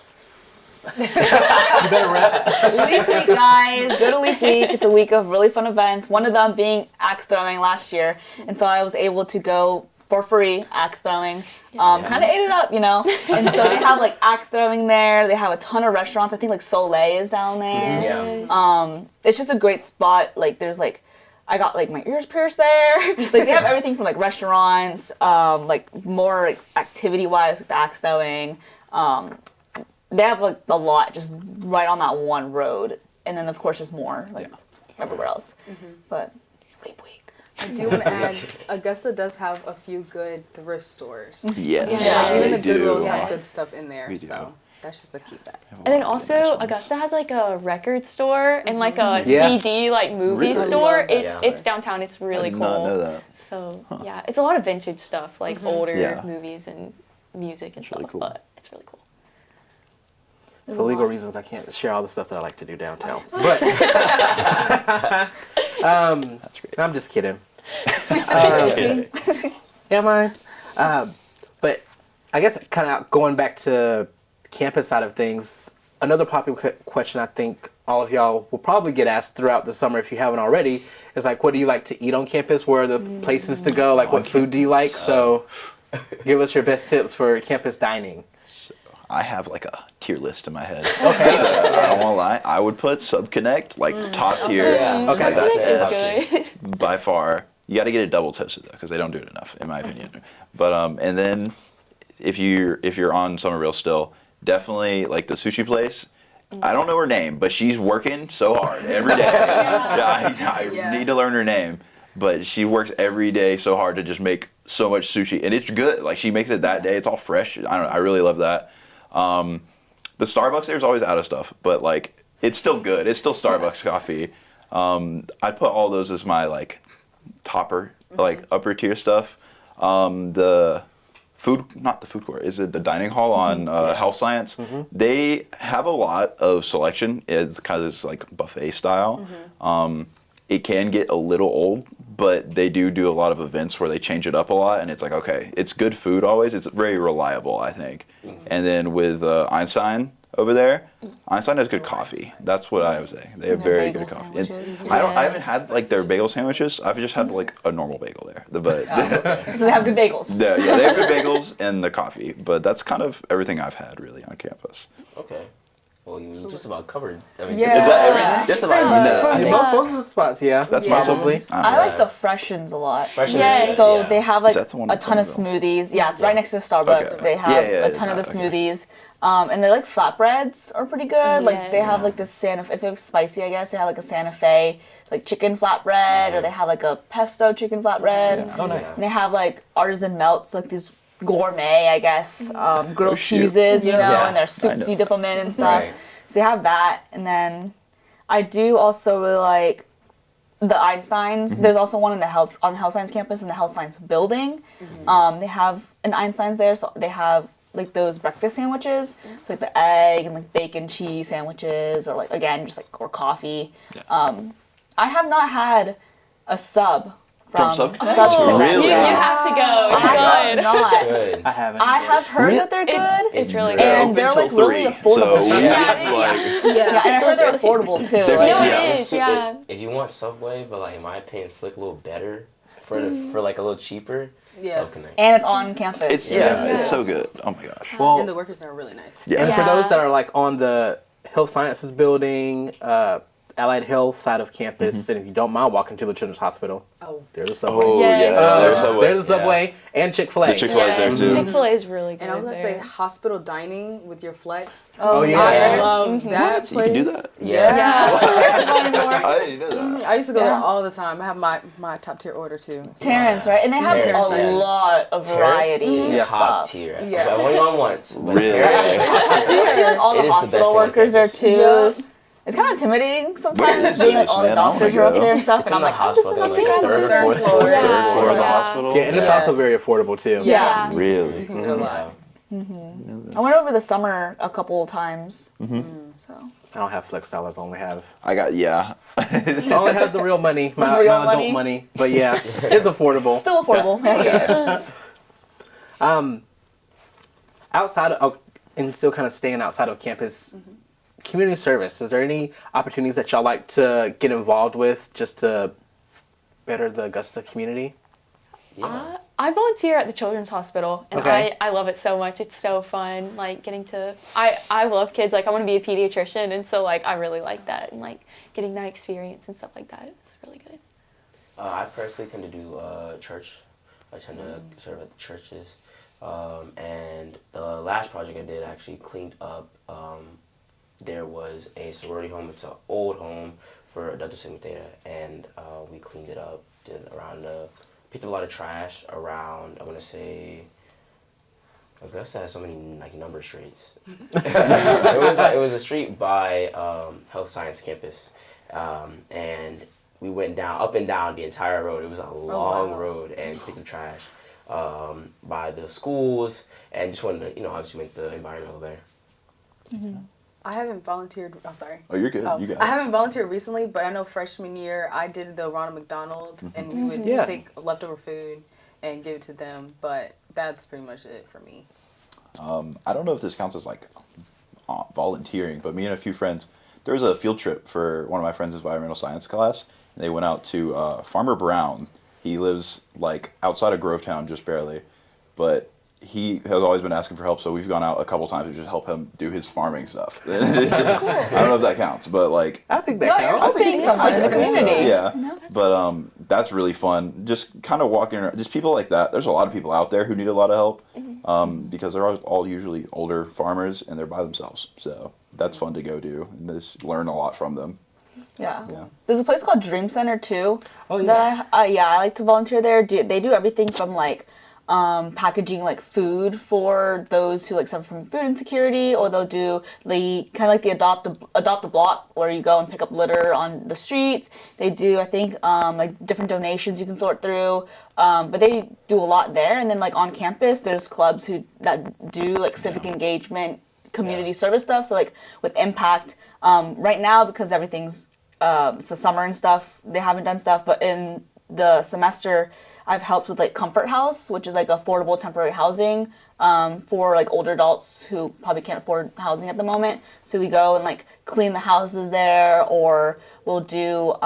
Speaker 1: You better rep.
Speaker 2: Leap Week, guys. Go to Leap Week. It's a week of really fun events. One of them being axe throwing last year. And so I was able to go for free axe throwing. Kind of ate it up, you know. And so they have like axe throwing there. They have a ton of restaurants. I think like Soleil is down there.
Speaker 6: Yeah.
Speaker 2: It's just a great spot. Like there's like, I got like my ears pierced there. Like they have everything from like restaurants, like more like, activity wise, like the axe throwing. They have like a lot just right on that one road, and then of course there's more like everywhere else. But Leap Week.
Speaker 3: I do want to add, Augusta does have a few good thrift stores.
Speaker 4: Yes,
Speaker 5: Yeah.
Speaker 3: Even
Speaker 4: they
Speaker 3: the
Speaker 4: do.
Speaker 3: Goodwills have good
Speaker 5: Yes.
Speaker 3: stuff in there,
Speaker 4: We do.
Speaker 3: so that's just a keep that.
Speaker 5: And then also Augusta has like a record store and like a
Speaker 1: Yeah.
Speaker 5: CD like movie
Speaker 4: Really?
Speaker 5: store.
Speaker 3: I love that.
Speaker 5: It's downtown. It's really
Speaker 4: I did
Speaker 5: cool.
Speaker 4: not know that.
Speaker 5: So yeah, it's a lot of vintage stuff like older
Speaker 4: Yeah.
Speaker 5: movies and music and
Speaker 4: really
Speaker 5: stuff.
Speaker 4: cool.
Speaker 5: But it's really cool.
Speaker 1: For legal reasons, I can't share all the stuff that I like to do downtown. But
Speaker 4: That's great.
Speaker 1: I'm just kidding.
Speaker 4: Okay.
Speaker 1: Yeah, mine. But I guess kind of going back to campus side of things, another popular question I think all of y'all will probably get asked throughout the summer if you haven't already is like, what do you like to eat on campus? Where are the places to go? Like, what food do you like? So give us your best tips for campus dining.
Speaker 4: I have like a tier list in my head. Okay. So, I don't want to lie. I would put Subconnect like top tier.
Speaker 6: Yeah.
Speaker 1: Okay.
Speaker 4: Like, that's
Speaker 5: Subconnect is
Speaker 4: it. By far. You got to get it double toasted though, because they don't do it enough, in my opinion. But and then if you're on Summerville still, definitely like the sushi place. I don't know her name, but she's working so hard every day. I need to learn her name, but she works every day so hard to just make so much sushi, and it's good. Like she makes it that day. It's all fresh. I really love that. The Starbucks there's always out of stuff, but like it's still good. It's still Starbucks coffee. I put all those as my like topper, like upper tier stuff. The food, not the food court, is it the dining hall on health science? They have a lot of selection. It's because it's like buffet style. It can get a little old, but they do a lot of events where they change it up a lot, and it's like, okay, it's good food always. It's very reliable, I think. And then with Einstein over there, Einstein has good coffee. That's what I would say. They have very good coffee. And I haven't had like their bagel sandwiches. I've just had like a normal bagel there. But
Speaker 2: So they have good bagels.
Speaker 4: yeah, they have good bagels and the coffee. But that's kind of everything I've had really on campus.
Speaker 6: Okay. Well, you just about covered. I mean,
Speaker 3: Yeah.
Speaker 4: Is that everything?
Speaker 6: just about.
Speaker 1: I mean, most of the spots, yeah.
Speaker 4: That's
Speaker 1: probably.
Speaker 2: I like the Freshens a lot.
Speaker 6: Freshens,
Speaker 5: Yes.
Speaker 2: So
Speaker 6: yeah.
Speaker 2: they have like
Speaker 4: that the one
Speaker 2: a
Speaker 4: in
Speaker 2: ton of
Speaker 4: Somerville?
Speaker 2: smoothies. Yeah, it's right next to Starbucks.
Speaker 4: Okay.
Speaker 2: They have
Speaker 4: Yeah,
Speaker 2: a ton of the
Speaker 4: it's not- okay.
Speaker 2: smoothies. And they're like flatbreads are pretty good. Like they
Speaker 5: Yes.
Speaker 2: have like this Santa Fe, if it's spicy, I guess, they have like a Santa Fe like chicken flatbread, or they have like a pesto chicken flatbread.
Speaker 1: Oh, nice.
Speaker 2: And they have like artisan melts, like these gourmet, I guess, grilled
Speaker 4: shoot.
Speaker 2: cheeses, you know,
Speaker 1: Yeah.
Speaker 2: and their
Speaker 4: I
Speaker 2: soups
Speaker 4: know.
Speaker 2: you dip them in and stuff.
Speaker 6: Right.
Speaker 2: So they have that, and then I do also really like the Einsteins. There's also one on the health science campus in the health science building. They have an Einsteins there, so they have like those breakfast sandwiches, so like the egg and like bacon cheese sandwiches, or like again just like or coffee. I have not had a sub from
Speaker 4: Sub?
Speaker 2: Sub.
Speaker 4: Really?
Speaker 5: You have to go.
Speaker 2: I
Speaker 5: It's
Speaker 2: have
Speaker 5: good.
Speaker 2: not.
Speaker 6: Good.
Speaker 1: I haven't.
Speaker 2: I have heard that they're good.
Speaker 5: It's really
Speaker 6: great.
Speaker 5: good.
Speaker 2: And they're like really affordable.
Speaker 4: So we
Speaker 5: Yeah,
Speaker 4: get, like,
Speaker 2: Yeah, and I heard they're affordable too.
Speaker 4: They're-
Speaker 2: Like,
Speaker 5: No,
Speaker 4: Yeah.
Speaker 5: it is. Yeah.
Speaker 6: If you want Subway, but like in my opinion, it's like a little better for like a little cheaper.
Speaker 3: Yeah.
Speaker 6: Subconnect.
Speaker 2: and it's on campus.
Speaker 4: it's it's so good. Oh my gosh.
Speaker 1: well,
Speaker 3: And the workers are really nice.
Speaker 4: Yeah.
Speaker 1: and for
Speaker 5: Yeah.
Speaker 1: those that are like on the health sciences building, Allied Health side of campus, and if you don't mind walking to the Children's Hospital,
Speaker 3: Oh.
Speaker 1: there's a Subway.
Speaker 4: Oh
Speaker 5: Yes.
Speaker 4: yeah, there's Subway.
Speaker 1: There's a Subway and Chick-fil-A.
Speaker 4: The Chick-fil-A is there
Speaker 5: Yes.
Speaker 4: too.
Speaker 5: Chick-fil-A is really good.
Speaker 3: And I was gonna say
Speaker 5: there.
Speaker 3: hospital dining with your flex.
Speaker 2: Oh,
Speaker 1: yeah.
Speaker 3: I love that
Speaker 4: What? You
Speaker 3: place.
Speaker 4: can do that?
Speaker 6: Yeah.
Speaker 4: I didn't know that.
Speaker 3: I used to go there
Speaker 2: Yeah.
Speaker 3: all the time. I have my top tier order too. So.
Speaker 2: Terrence, right? And they have
Speaker 6: Terrace,
Speaker 2: a
Speaker 6: yeah.
Speaker 2: lot of variety
Speaker 6: Terrace
Speaker 2: of
Speaker 6: is top
Speaker 2: stuff.
Speaker 6: tier.
Speaker 3: Yeah.
Speaker 6: I've only gone once. But
Speaker 4: Really?
Speaker 6: Terrace-
Speaker 2: So you see like all
Speaker 6: It
Speaker 2: the
Speaker 6: is the best
Speaker 2: hospital
Speaker 6: thing on
Speaker 2: workers there
Speaker 6: campus.
Speaker 2: too.
Speaker 3: Yeah.
Speaker 2: It's kind of intimidating
Speaker 4: But
Speaker 2: sometimes,
Speaker 4: it
Speaker 2: being like
Speaker 4: is,
Speaker 2: all the
Speaker 4: man. I wanna
Speaker 2: doctors are up
Speaker 4: go.
Speaker 2: there and stuff,
Speaker 6: It's
Speaker 2: and
Speaker 6: in
Speaker 2: I'm
Speaker 6: the
Speaker 2: like, I'm just
Speaker 6: hospital,
Speaker 2: gonna
Speaker 6: like
Speaker 2: take
Speaker 6: third or
Speaker 2: third
Speaker 6: fourth
Speaker 2: floor.
Speaker 6: floor.
Speaker 5: Yeah.
Speaker 4: Third floor of the
Speaker 5: Yeah.
Speaker 4: hospital.
Speaker 1: Yeah, and it's
Speaker 3: Yeah.
Speaker 1: also very affordable too.
Speaker 2: Yeah.
Speaker 4: Really?
Speaker 3: You can get a lot.
Speaker 2: I went over the summer a couple of times. So
Speaker 1: I don't have flex dollars. I only have
Speaker 4: I got
Speaker 1: I only have the real money, my
Speaker 2: Real
Speaker 1: adult
Speaker 2: money?
Speaker 1: money. But yeah, it's affordable.
Speaker 2: still affordable.
Speaker 1: Outside of and still kind of staying outside of campus, community service, is there any opportunities that y'all like to get involved with just to better the Augusta community?
Speaker 6: Yeah.
Speaker 5: I volunteer at the Children's Hospital, and
Speaker 1: Okay.
Speaker 5: I love it so much. It's so fun, like getting to, I love kids. Like I want to be a pediatrician, and so like I really like that, and like getting that experience and stuff like that. It's really good.
Speaker 6: I personally tend to do church. I tend to serve at the churches. And the last project I did actually cleaned up. There was a sorority home. It's an old home for Delta Sigma Theta, and we cleaned it up. Did around picked up a lot of trash around. I want to say Augusta has so many like number streets. It was a street by Health Science Campus, and we went up and down the entire road. It was a long road, and picked up trash by the schools, and just wanted to obviously make the environment better.
Speaker 3: I haven't volunteered. I'm sorry.
Speaker 4: Oh, you're good. You got
Speaker 3: I
Speaker 4: it.
Speaker 3: haven't volunteered recently, but I know freshman year I did the Ronald McDonald, and we would
Speaker 1: Yeah.
Speaker 3: take leftover food and give it to them. But that's pretty much it for me.
Speaker 4: I don't know if this counts as like volunteering, but me and a few friends, there was a field trip for one of my friends' environmental science class, and they went out to Farmer Brown. He lives like outside of Grovetown, just barely, but he has always been asking for help, so we've gone out a couple times to just help him do his farming stuff. I don't know if that counts, but like
Speaker 1: I think that
Speaker 2: No, you're
Speaker 1: counts.
Speaker 2: helping someone in the
Speaker 4: I think so,
Speaker 2: community.
Speaker 4: yeah. But that's really fun. Just kind of walking around, just people like that. There's a lot of people out there who need a lot of help because they're all usually older farmers and they're by themselves. So that's fun to go do and just learn a lot from them.
Speaker 2: Yeah.
Speaker 4: Yeah.
Speaker 2: There's a place called Dream Center too.
Speaker 1: Oh, yeah.
Speaker 2: That I like to volunteer there. They do everything from like packaging like food for those who like suffer from food insecurity, or they'll do kind of like the adopt a block where you go and pick up litter on the streets. They do I think like different donations you can sort through, but they do a lot there. And then like on campus, there's clubs that do like civic engagement, community service stuff. So like with Impact, right now because everything's it's the summer and stuff, they haven't done stuff, but in the semester I've helped with like Comfort House, which is like affordable temporary housing for like older adults who probably can't afford housing at the moment. So we go and like clean the houses there, or we'll do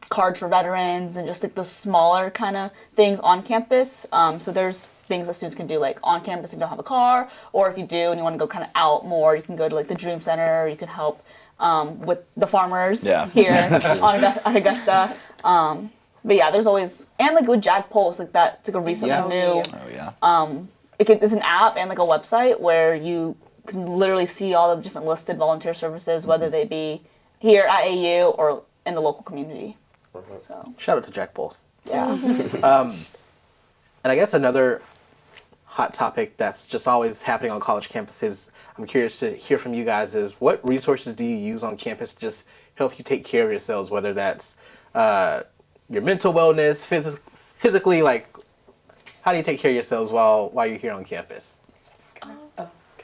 Speaker 2: cards for veterans and just like the smaller kind of things on campus. So there's things that students can do like on campus if you don't have a car, or if you do and you want to go kind of out more, you can go to like the Dream Center, or you can help with the farmers here at Augusta. But yeah, there's always, and like with Jag Pulse, like that's like a recently new,
Speaker 4: Oh yeah.
Speaker 2: it's an app and like a website where you can literally see all the different listed volunteer services, whether they be here at AU or in the local community. So
Speaker 1: Shout out to Jack Pulse.
Speaker 2: yeah.
Speaker 1: And I guess another hot topic that's just always happening on college campuses, I'm curious to hear from you guys, is what resources do you use on campus to just help you take care of yourselves, whether that's your mental wellness, physically, like how do you take care of yourselves while you're here on campus?
Speaker 3: Can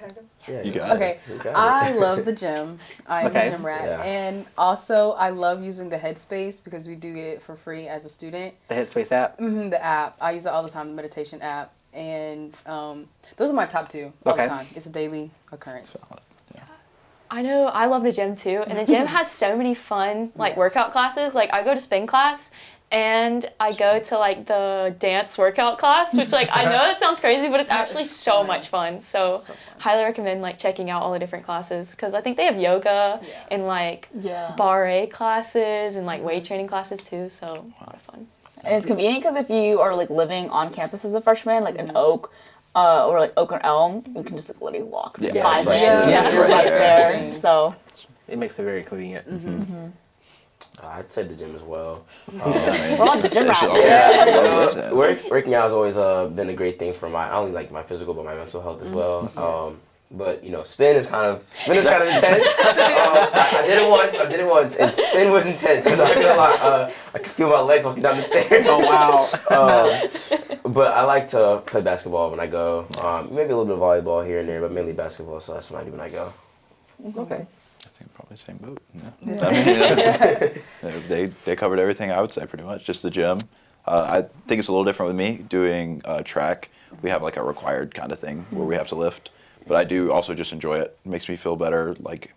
Speaker 3: I go?
Speaker 6: Yeah,
Speaker 4: You got it.
Speaker 3: Okay,
Speaker 6: You got it.
Speaker 3: I love the gym. I'm
Speaker 1: Okay.
Speaker 3: a gym rat,
Speaker 6: Yeah.
Speaker 3: and also I love using the Headspace because we do get it for free as a student.
Speaker 1: The Headspace app?
Speaker 3: The app, I use it all the time, the meditation app, and those are my top two all
Speaker 1: Okay.
Speaker 3: the time. It's a daily occurrence.
Speaker 5: I know, I love the gym too. And the gym has so many fun like workout classes. Like I go to spin class and I go to like the dance workout class, which like I know that sounds crazy, but it's actually
Speaker 3: is
Speaker 5: so
Speaker 3: fun.
Speaker 5: much fun. So
Speaker 3: So fun.
Speaker 5: highly recommend like checking out all the different classes, because I think they have yoga and like
Speaker 2: Yeah.
Speaker 5: barre classes and like weight training classes too. So a lot of fun.
Speaker 2: And it's convenient because if you are like living on campus as a freshman, like an Oak, or like Oak or Elm, you can just like, literally walk for
Speaker 4: Yeah,
Speaker 2: 5
Speaker 4: it's right
Speaker 2: minutes.
Speaker 4: there.
Speaker 2: Yeah,
Speaker 4: It's
Speaker 2: you're
Speaker 4: right
Speaker 2: right
Speaker 4: there.
Speaker 2: there. So
Speaker 1: It makes it very convenient.
Speaker 6: I'd say the gym as well.
Speaker 2: we're all just gym rats.
Speaker 4: Yeah.
Speaker 6: Working out has always been a great thing for not only like my physical but my mental health as well. But spin is kind of intense. I did it once, and spin was intense. I'm not gonna lie, I could feel my legs walking down the stairs.
Speaker 1: Oh, wow.
Speaker 6: But I like to play basketball when I go. Maybe a little bit of volleyball here and there, but mainly basketball. So that's what I do when I go.
Speaker 1: Okay.
Speaker 4: I think probably the same boat. Yeah. I mean, they covered everything, I would say, pretty much. Just the gym. I think it's a little different with me doing track. We have like a required kind of thing where we have to lift. but I do also just enjoy it. It makes me feel better, like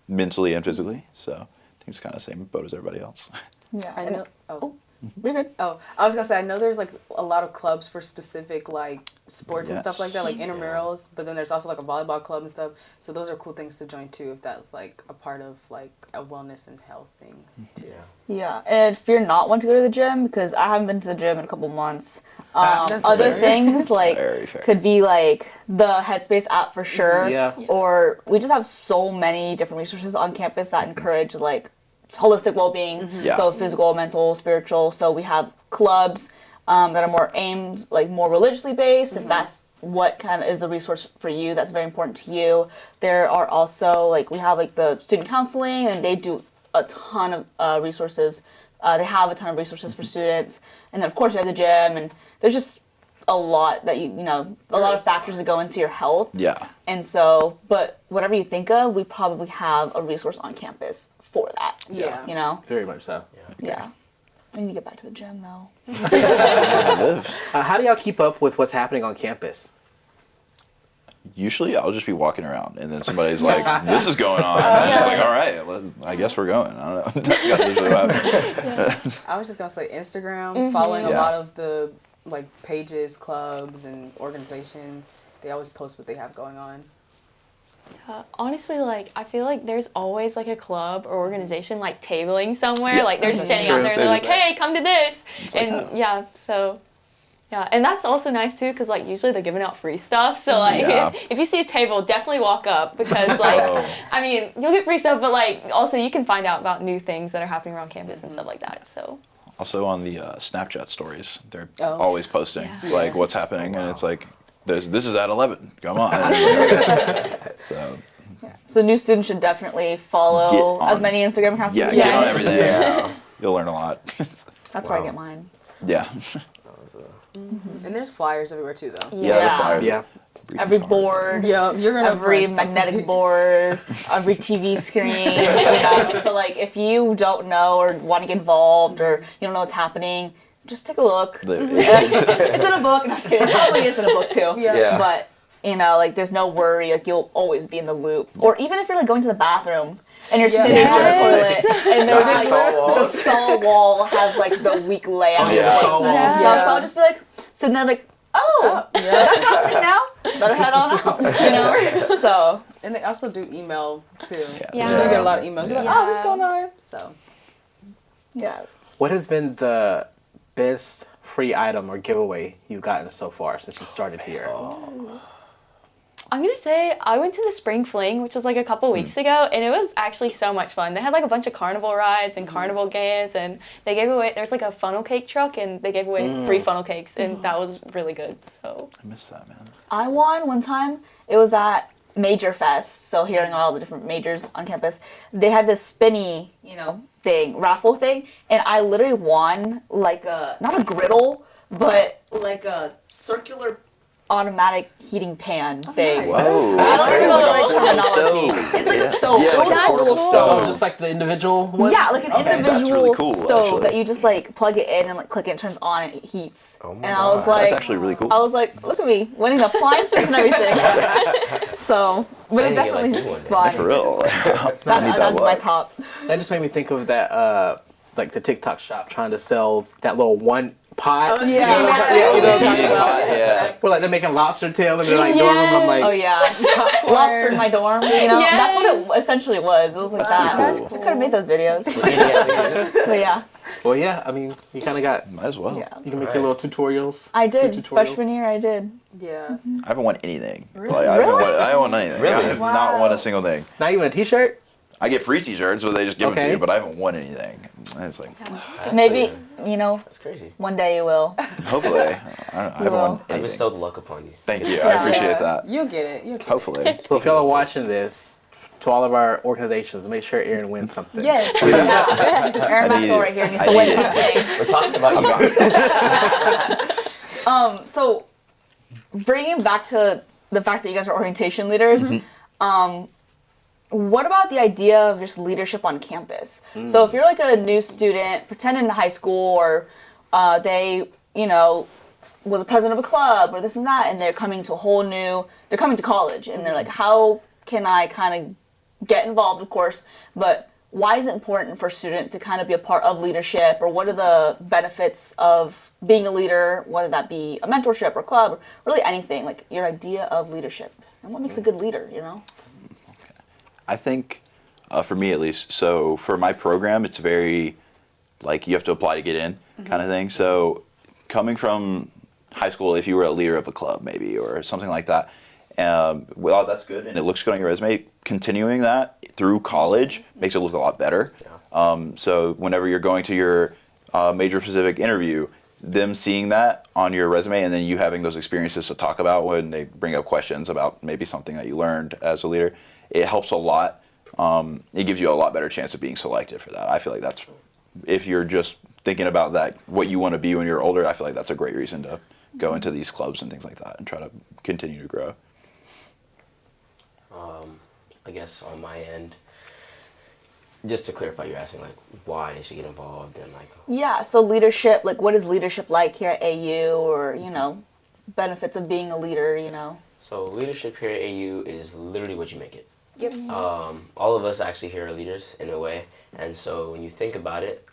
Speaker 4: mentally and physically. So I think it's kind of the same boat as everybody else.
Speaker 2: Yeah.
Speaker 3: I know. Oh.
Speaker 2: We're good.
Speaker 3: Oh, I was gonna say I know there's like a lot of clubs for specific like sports and stuff
Speaker 4: Yes.
Speaker 3: like that, like intramurals. But then there's also like a volleyball club and stuff. So those are cool things to join too, if that's like a part of like a wellness and health thing too.
Speaker 2: Yeah, and if you're not one to go to the gym, because I haven't been to the gym in a couple months,
Speaker 3: That's
Speaker 2: other
Speaker 3: fair.
Speaker 2: things like
Speaker 4: very fair.
Speaker 2: could be like the Headspace app for sure.
Speaker 1: Yeah.
Speaker 2: Or we just have so many different resources on campus that encourage like holistic well-being.
Speaker 4: Yeah.
Speaker 2: So physical, mental, spiritual. So we have clubs that are more aimed, like more religiously based. If that's what kind of is a resource for you, that's very important to you. There are also like we have like the student counseling, and they do a ton of resources. They have a ton of resources for students, and then of course you have the gym, and there's just a lot that you know a lot of factors that go into your health.
Speaker 4: Yeah.
Speaker 2: And so, but whatever you think of, we probably have a resource on campus for that.
Speaker 3: Yeah.
Speaker 2: You know.
Speaker 1: Very much so.
Speaker 2: Yeah. I need to get back to the gym though.
Speaker 1: How do y'all keep up with what's happening on campus?
Speaker 4: Usually I'll just be walking around and then somebody's like, this is going on. And it's like, all right, I guess we're going. I don't know. That's usually what happens.
Speaker 3: I was just gonna say Instagram, following a
Speaker 4: Yeah.
Speaker 3: lot of the like pages, clubs, and organizations. They always post what they have going on.
Speaker 5: Honestly, like, I feel like there's always, like, a club or organization, like, tabling somewhere.
Speaker 4: Yeah,
Speaker 5: Like, they're just
Speaker 4: that's
Speaker 5: standing out
Speaker 4: true.
Speaker 5: there and they're
Speaker 4: They
Speaker 5: like,
Speaker 4: just-
Speaker 5: hey, come to this.
Speaker 4: like,
Speaker 5: And,
Speaker 4: oh.
Speaker 5: yeah, so, yeah. And that's also nice, too, because, like, usually they're giving out free stuff. So, like,
Speaker 4: Yeah.
Speaker 5: if you see a table, definitely walk up because, like,
Speaker 4: Oh.
Speaker 5: I mean, you'll get free stuff, but, like, also you can find out about new things that are happening around campus and stuff like that, so.
Speaker 4: Also on the Snapchat stories, they're
Speaker 3: Oh.
Speaker 4: always posting
Speaker 5: Yeah.
Speaker 4: like what's happening, and it's like, this is at 11. Come on. So
Speaker 2: So new students should definitely follow
Speaker 4: Get
Speaker 2: as
Speaker 4: on-
Speaker 2: many Instagram accounts.
Speaker 4: yeah,
Speaker 2: as
Speaker 4: get on
Speaker 5: Yes.
Speaker 4: everything. Yeah. You'll learn a lot.
Speaker 2: That's where I
Speaker 6: Wow.
Speaker 2: get mine.
Speaker 4: Yeah.
Speaker 3: And there's flyers everywhere too, though.
Speaker 4: Yeah.
Speaker 2: Yeah.
Speaker 4: The flyers.
Speaker 1: Yeah.
Speaker 2: Every board.
Speaker 3: Yeah, you're gonna
Speaker 2: Every
Speaker 3: find something.
Speaker 2: magnetic board, every TV screen. You know? So like, if you don't know or want to get involved or you don't know what's happening, just take a look. It's in a book. No, I'm just kidding. It probably is in a book too.
Speaker 3: Yeah.
Speaker 2: But you know, like, there's no worry. Like, you'll always be in the loop. Or even if you're like going to the bathroom and you're sitting on the
Speaker 5: Yes.
Speaker 2: toilet and there's
Speaker 6: The
Speaker 2: like
Speaker 6: stall wall.
Speaker 2: the stall wall has like the weak layout.
Speaker 4: Oh, yeah.
Speaker 2: Like,
Speaker 1: Stall wall.
Speaker 2: So I'll just be like sitting there like, oh, that's happening now. Better head on out. You know. So
Speaker 3: And they also do email too.
Speaker 5: Yeah.
Speaker 3: You get a lot of emails. You're like, oh, what's going on? So
Speaker 2: yeah.
Speaker 1: What has been the best free item or giveaway you've gotten so far since you started here?
Speaker 5: I'm gonna say I went to the Spring Fling, which was like a couple weeks ago, and it was actually so much fun. They had like a bunch of carnival rides and carnival games, and they gave away, there's like a funnel cake truck, and they gave away free funnel cakes, and that was really good, so.
Speaker 4: I miss that, man.
Speaker 2: I won one time. It was at Major Fest, so hearing all the different majors on campus, they had this spinny, thing, raffle thing, and I literally won like not a griddle, but like a circular automatic heating pan thing.
Speaker 3: nice.
Speaker 4: Whoa.
Speaker 2: I don't even know the right
Speaker 1: Like a
Speaker 2: terminology.
Speaker 4: stove.
Speaker 2: It's like a stove.
Speaker 4: Yeah,
Speaker 2: It
Speaker 4: like
Speaker 2: was
Speaker 4: a
Speaker 2: a
Speaker 5: portable
Speaker 2: little
Speaker 5: stove.
Speaker 2: stove.
Speaker 1: Just like the individual one?
Speaker 2: Yeah, like an
Speaker 4: Okay, that's
Speaker 2: individual
Speaker 4: really cool,
Speaker 2: stove
Speaker 4: actually.
Speaker 2: that you just like plug it in and like click it, and it turns on and it heats.
Speaker 6: Oh my
Speaker 2: and I was
Speaker 6: God.
Speaker 2: like,
Speaker 4: That's actually really cool.
Speaker 2: I was like, look at me, winning appliances and everything. So, but it's
Speaker 6: I need to get, like,
Speaker 2: definitely
Speaker 6: you one day.
Speaker 2: fun.
Speaker 4: For real.
Speaker 2: That's
Speaker 4: that
Speaker 2: my
Speaker 4: luck.
Speaker 2: top.
Speaker 1: That just made me think of that, like the TikTok shop trying to sell that little one pot.
Speaker 2: Yeah.
Speaker 1: You know what I'm talking
Speaker 4: Eating
Speaker 1: about?
Speaker 4: pot, yeah.
Speaker 1: Where like they're making lobster tail and they're like dorm room. I'm like,
Speaker 2: Oh yeah, lobster in my dorm. That's what it essentially was. It was like that.
Speaker 4: That's
Speaker 2: I
Speaker 4: cool.
Speaker 2: could have made those videos.
Speaker 6: Yeah.
Speaker 2: But yeah,
Speaker 1: well, yeah. I mean, you kind of got.
Speaker 4: Might as well.
Speaker 2: yeah.
Speaker 1: You can make your little tutorials.
Speaker 2: I did.
Speaker 1: Food tutorials.
Speaker 2: Freshman year, I did.
Speaker 3: yeah.
Speaker 4: I haven't won anything.
Speaker 3: Really?
Speaker 4: Like, I haven't won anything.
Speaker 6: Really?
Speaker 4: I have not won a single thing.
Speaker 1: Not even a T-shirt.
Speaker 4: I get free T-shirts, but they just give them to
Speaker 1: Okay.
Speaker 4: you. But I haven't won anything. And it's like,
Speaker 2: Maybe
Speaker 6: That's crazy.
Speaker 2: one day you will.
Speaker 4: hopefully, I haven't won
Speaker 2: will.
Speaker 6: I
Speaker 4: anything.
Speaker 6: bestowed the luck upon you.
Speaker 4: Thank you. I appreciate that.
Speaker 3: You'll get it. You'll get
Speaker 4: Hopefully.
Speaker 1: So if y'all are watching this, to all of our organizations, make sure Aaron wins something.
Speaker 3: it. Yes.
Speaker 2: Yeah. Aaron
Speaker 4: I need
Speaker 2: Maxwell
Speaker 4: it.
Speaker 2: right here needs
Speaker 4: I
Speaker 2: to win
Speaker 4: need it.
Speaker 2: something.
Speaker 6: We're talking about you.
Speaker 2: So bringing back to the fact that you guys are orientation leaders, what about the idea of just leadership on campus? So if you're like a new student, pretend in high school, or they, was a president of a club or this and that, and they're coming to college, and they're like, how can I kind of get involved, of course, but why is it important for a student to kind of be a part of leadership, or what are the benefits of being a leader, whether that be a mentorship or club, or really anything, like your idea of leadership, and what makes a good leader, you know?
Speaker 4: I think, for me at least, so for my program, it's very, like, you have to apply to get in kind of thing. So coming from high school, if you were a leader of a club maybe, or something like that, well, that's good, and it looks good on your resume. Continuing that through college makes it look a lot better. So whenever you're going to your major-specific interview, them seeing that on your resume and then you having those experiences to talk about when they bring up questions about maybe something that you learned as a leader, it helps a lot. It gives you a lot better chance of being selected for that. I feel like that's, if you're just thinking about that, what you want to be when you're older, I feel like that's a great reason to go into these clubs and things like that and try to continue to grow.
Speaker 6: I guess on my end, just to clarify, you're asking like why they should get involved and like.
Speaker 2: Yeah, so leadership, like what is leadership like here at AU, or, you know, benefits of being a leader, you know?
Speaker 6: So leadership here at AU is literally what you make it.
Speaker 3: Yep.
Speaker 6: All of us actually here are leaders in a way, and so when you think about it,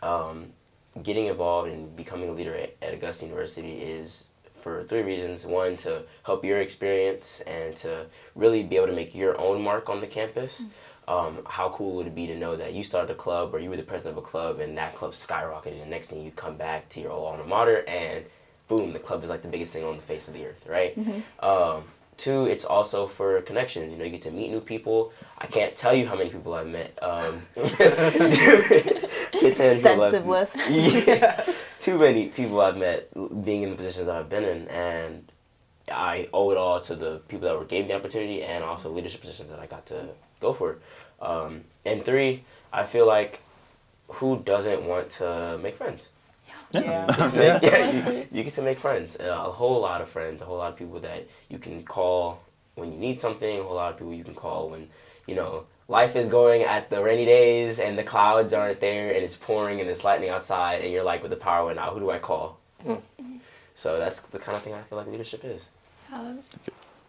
Speaker 6: getting involved and becoming a leader at Augusta University is for 3 reasons. One, to help your experience and to really be able to make your own mark on the campus. How cool would it be to know that you started a club or you were the president of a club and that club skyrocketed, and next thing you come back to your old alma mater and boom, the club is like the biggest thing on the face of the earth, right? 2, it's also for connections. You know, you get to meet new people. I can't tell you how many people I've met.
Speaker 2: Extensive list.
Speaker 6: Yeah, too many people I've met being in the positions that I've been in, and I owe it all to the people that gave me the opportunity and also leadership positions that I got to go for. And 3, I feel like who doesn't want to make friends?
Speaker 3: Yeah.
Speaker 6: You get to make friends, a whole lot of friends, a whole lot of people that you can call when you need something, a whole lot of people you can call when, you know, life is going at the rainy days and the clouds aren't there and it's pouring and it's lightning outside and you're like, with the power went out, who do I call? So that's the kind of thing I feel like leadership is.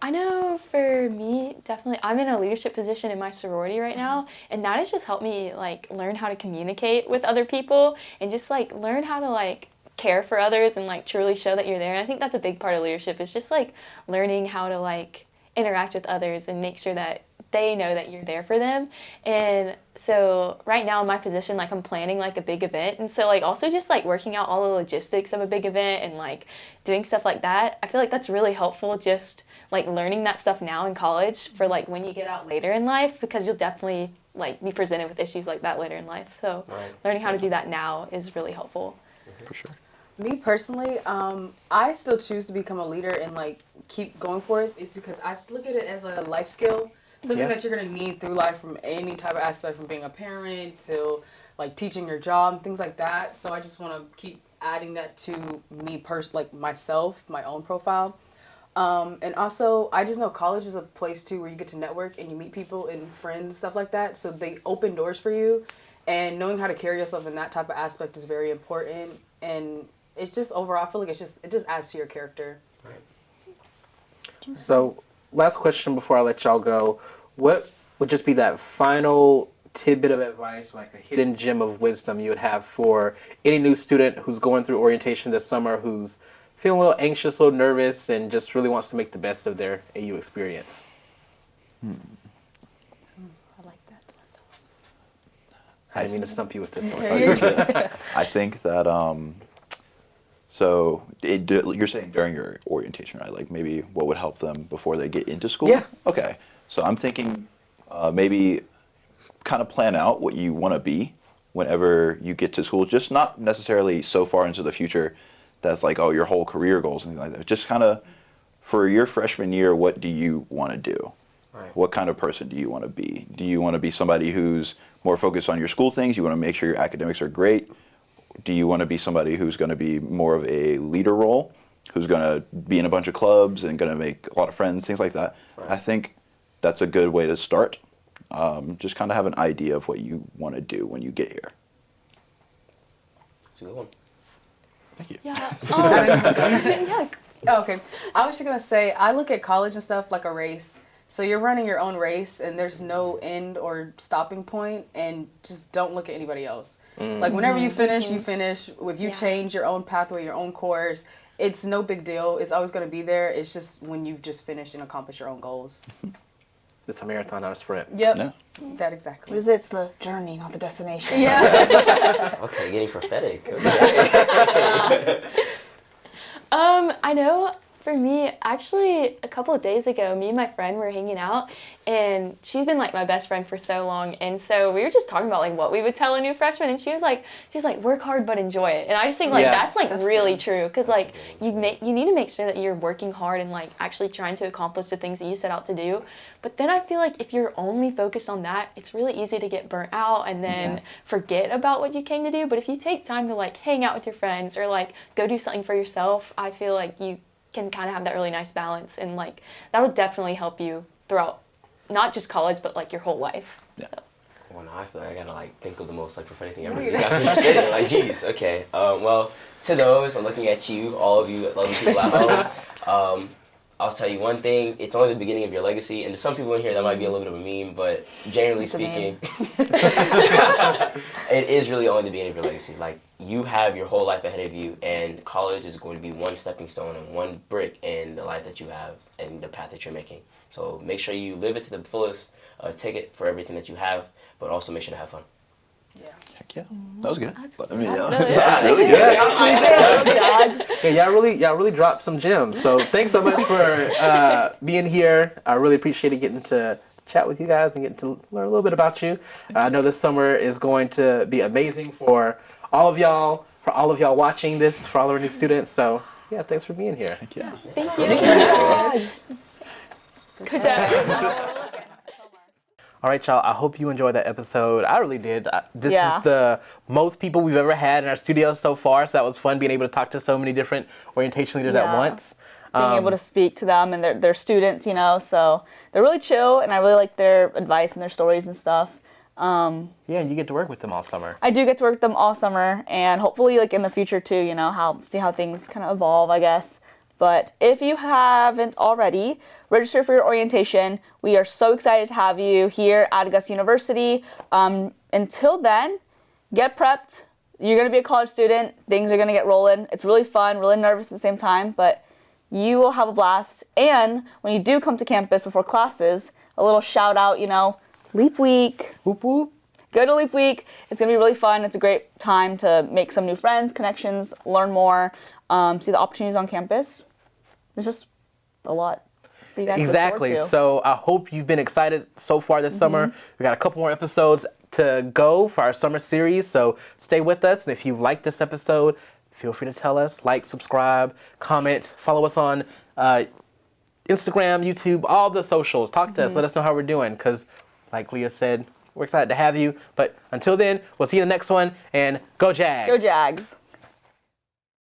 Speaker 5: I know for me, definitely, I'm in a leadership position in my sorority right now, and that has just helped me like learn how to communicate with other people and just like learn how to like care for others and like truly show that you're there. And I think that's a big part of leadership, is just like learning how to like interact with others and make sure that they know that you're there for them. And so right now in my position, like I'm planning like a big event, and so like also just like working out all the logistics of a big event and like doing stuff like that, I feel like that's really helpful, just like learning that stuff now in college for like when you get out later in life, because you'll definitely like be presented with issues like that later in life. So learning how to do that now is really helpful.
Speaker 4: For sure.
Speaker 3: Me personally, I still choose to become a leader and like keep going for it, is because I look at it as a life skill, something that you're gonna need through life, from any type of aspect, from being a parent to like teaching your job, things like that. So I just want to keep adding that to me like myself, my own profile. And also, I just know college is a place too where you get to network and you meet people and friends, stuff like that. So they open doors for you, and knowing how to carry yourself in that type of aspect is very important. And it's just overall, I feel like it just adds to your character.
Speaker 1: So, last question before I let y'all go. What would just be that final tidbit of advice, like a hidden gem of wisdom you would have for any new student who's going through orientation this summer, who's feeling a little anxious, a little nervous, and just really wants to make the best of their AU experience?
Speaker 2: I like that.
Speaker 1: I didn't mean to stump you with this one.
Speaker 4: I think that, so you're saying during your orientation, right? Like maybe what would help them before they get into school?
Speaker 1: Yeah.
Speaker 4: Okay. So I'm thinking maybe kind of plan out what you want to be whenever you get to school. Just not necessarily so far into the future that's like, oh, your whole career goals and things like that. Just kind of for your freshman year, what do you want to do?
Speaker 6: Right.
Speaker 4: What kind of person do you want to be? Do you want to be somebody who's more focused on your school things? You want to make sure your academics are great? Do you want to be somebody who's going to be more of a leader role, who's going to be in a bunch of clubs and going to make a lot of friends, things like that?
Speaker 6: Right.
Speaker 4: I think that's a good way to start. Just kind of have an idea of what you want to do when you get here.
Speaker 6: That's a good one.
Speaker 4: Thank you.
Speaker 5: Yeah. Yeah.
Speaker 3: Oh, okay. I was just gonna say, I look at college and stuff like a race. So you're running your own race, and there's no end or stopping point, and just don't look at anybody else. Like whenever you finish, you finish. If you
Speaker 5: Yeah.
Speaker 3: change your own pathway, your own course, it's no big deal. It's always gonna be there. It's just when you've just finished and accomplished your own goals.
Speaker 1: It's a marathon, not a sprint.
Speaker 3: Yep,
Speaker 4: Yeah.
Speaker 3: that exactly.
Speaker 2: What is it? It's the journey, not the destination.
Speaker 3: Yeah.
Speaker 6: Okay, getting prophetic. Okay.
Speaker 5: I know for me, actually, a couple of days ago, me and my friend were hanging out, and she's been like my best friend for so long, and so we were just talking about like what we would tell a new freshman, and she was like, work hard but enjoy it, and I just think like
Speaker 1: Yeah.
Speaker 5: that's like
Speaker 3: That's
Speaker 5: really
Speaker 3: good.
Speaker 5: true, because like you need to make sure that you're working hard and like actually trying to accomplish the things that you set out to do, but then I feel like if you're only focused on that, it's really easy to get burnt out and then forget about what you came to do. But if you take time to like hang out with your friends or like go do something for yourself, I feel like you can kind of have that really nice balance, and like that would definitely help you throughout not just college but like your whole life.
Speaker 4: Yeah.
Speaker 5: So.
Speaker 6: Well, now I feel like I gotta like think of the most like prophetic thing ever. You guys are spitting like, geez. Okay. Well, to those, I'm looking at you, all of you, lovely people at home. I'll tell you one thing. It's only the beginning of your legacy, and to some people in here that might be a little bit of a meme, but generally
Speaker 2: It's a
Speaker 6: speaking, it is really only the beginning of your legacy. Like, you have your whole life ahead of you, and college is going to be one stepping stone and one brick in the life that you have and the path that you're making. So make sure you live it to the fullest, take it for everything that you have, but also make sure to have fun.
Speaker 4: Heck yeah. That was good. I mean,
Speaker 5: Yeah.
Speaker 4: really good.
Speaker 1: Yeah, y'all really dropped some gems. So thanks so much for being here. I really appreciated getting to chat with you guys and getting to learn a little bit about you. I know this summer is going to be amazing for all of y'all watching this, for all our new students. So yeah, thanks for being here.
Speaker 4: Heck yeah.
Speaker 5: Thank you. Good job.
Speaker 1: All right, y'all. I hope you enjoyed that episode. I really did. This
Speaker 2: Yeah.
Speaker 1: is the most people we've ever had in our studio so far, so that was fun being able to talk to so many different orientation leaders at
Speaker 2: Yeah.
Speaker 1: once.
Speaker 2: Being able to speak to them and their students, you know, so they're really chill, and I really like their advice and their stories and stuff.
Speaker 1: Yeah, and you get to work with them all summer.
Speaker 2: I do get to work with them all summer, and hopefully, like in the future too, you know, see how things kind of evolve, I guess. But if you haven't already, register for your orientation. We are so excited to have you here at Augusta University. Until then, get prepped. You're going to be a college student. Things are going to get rolling. It's really fun, really nervous at the same time, but you will have a blast. And when you do come to campus before classes, a little shout out, you know, Leap Week.
Speaker 1: Whoop whoop.
Speaker 2: Go to Leap Week. It's going to be really fun. It's a great time to make some new friends, connections, learn more, see the opportunities on campus. It's just a lot for you guys
Speaker 1: Exactly.
Speaker 2: to look forward to.
Speaker 1: So I hope you've been excited so far this summer. We got a couple more episodes to go for our summer series. So stay with us. And if you like this episode, feel free to tell us, like, subscribe, comment, follow us on Instagram, YouTube, all the socials. Talk to us. Let us know how we're doing. Because like Leah said, we're excited to have you. But until then, we'll see you in the next one. And go Jags.
Speaker 2: Go Jags.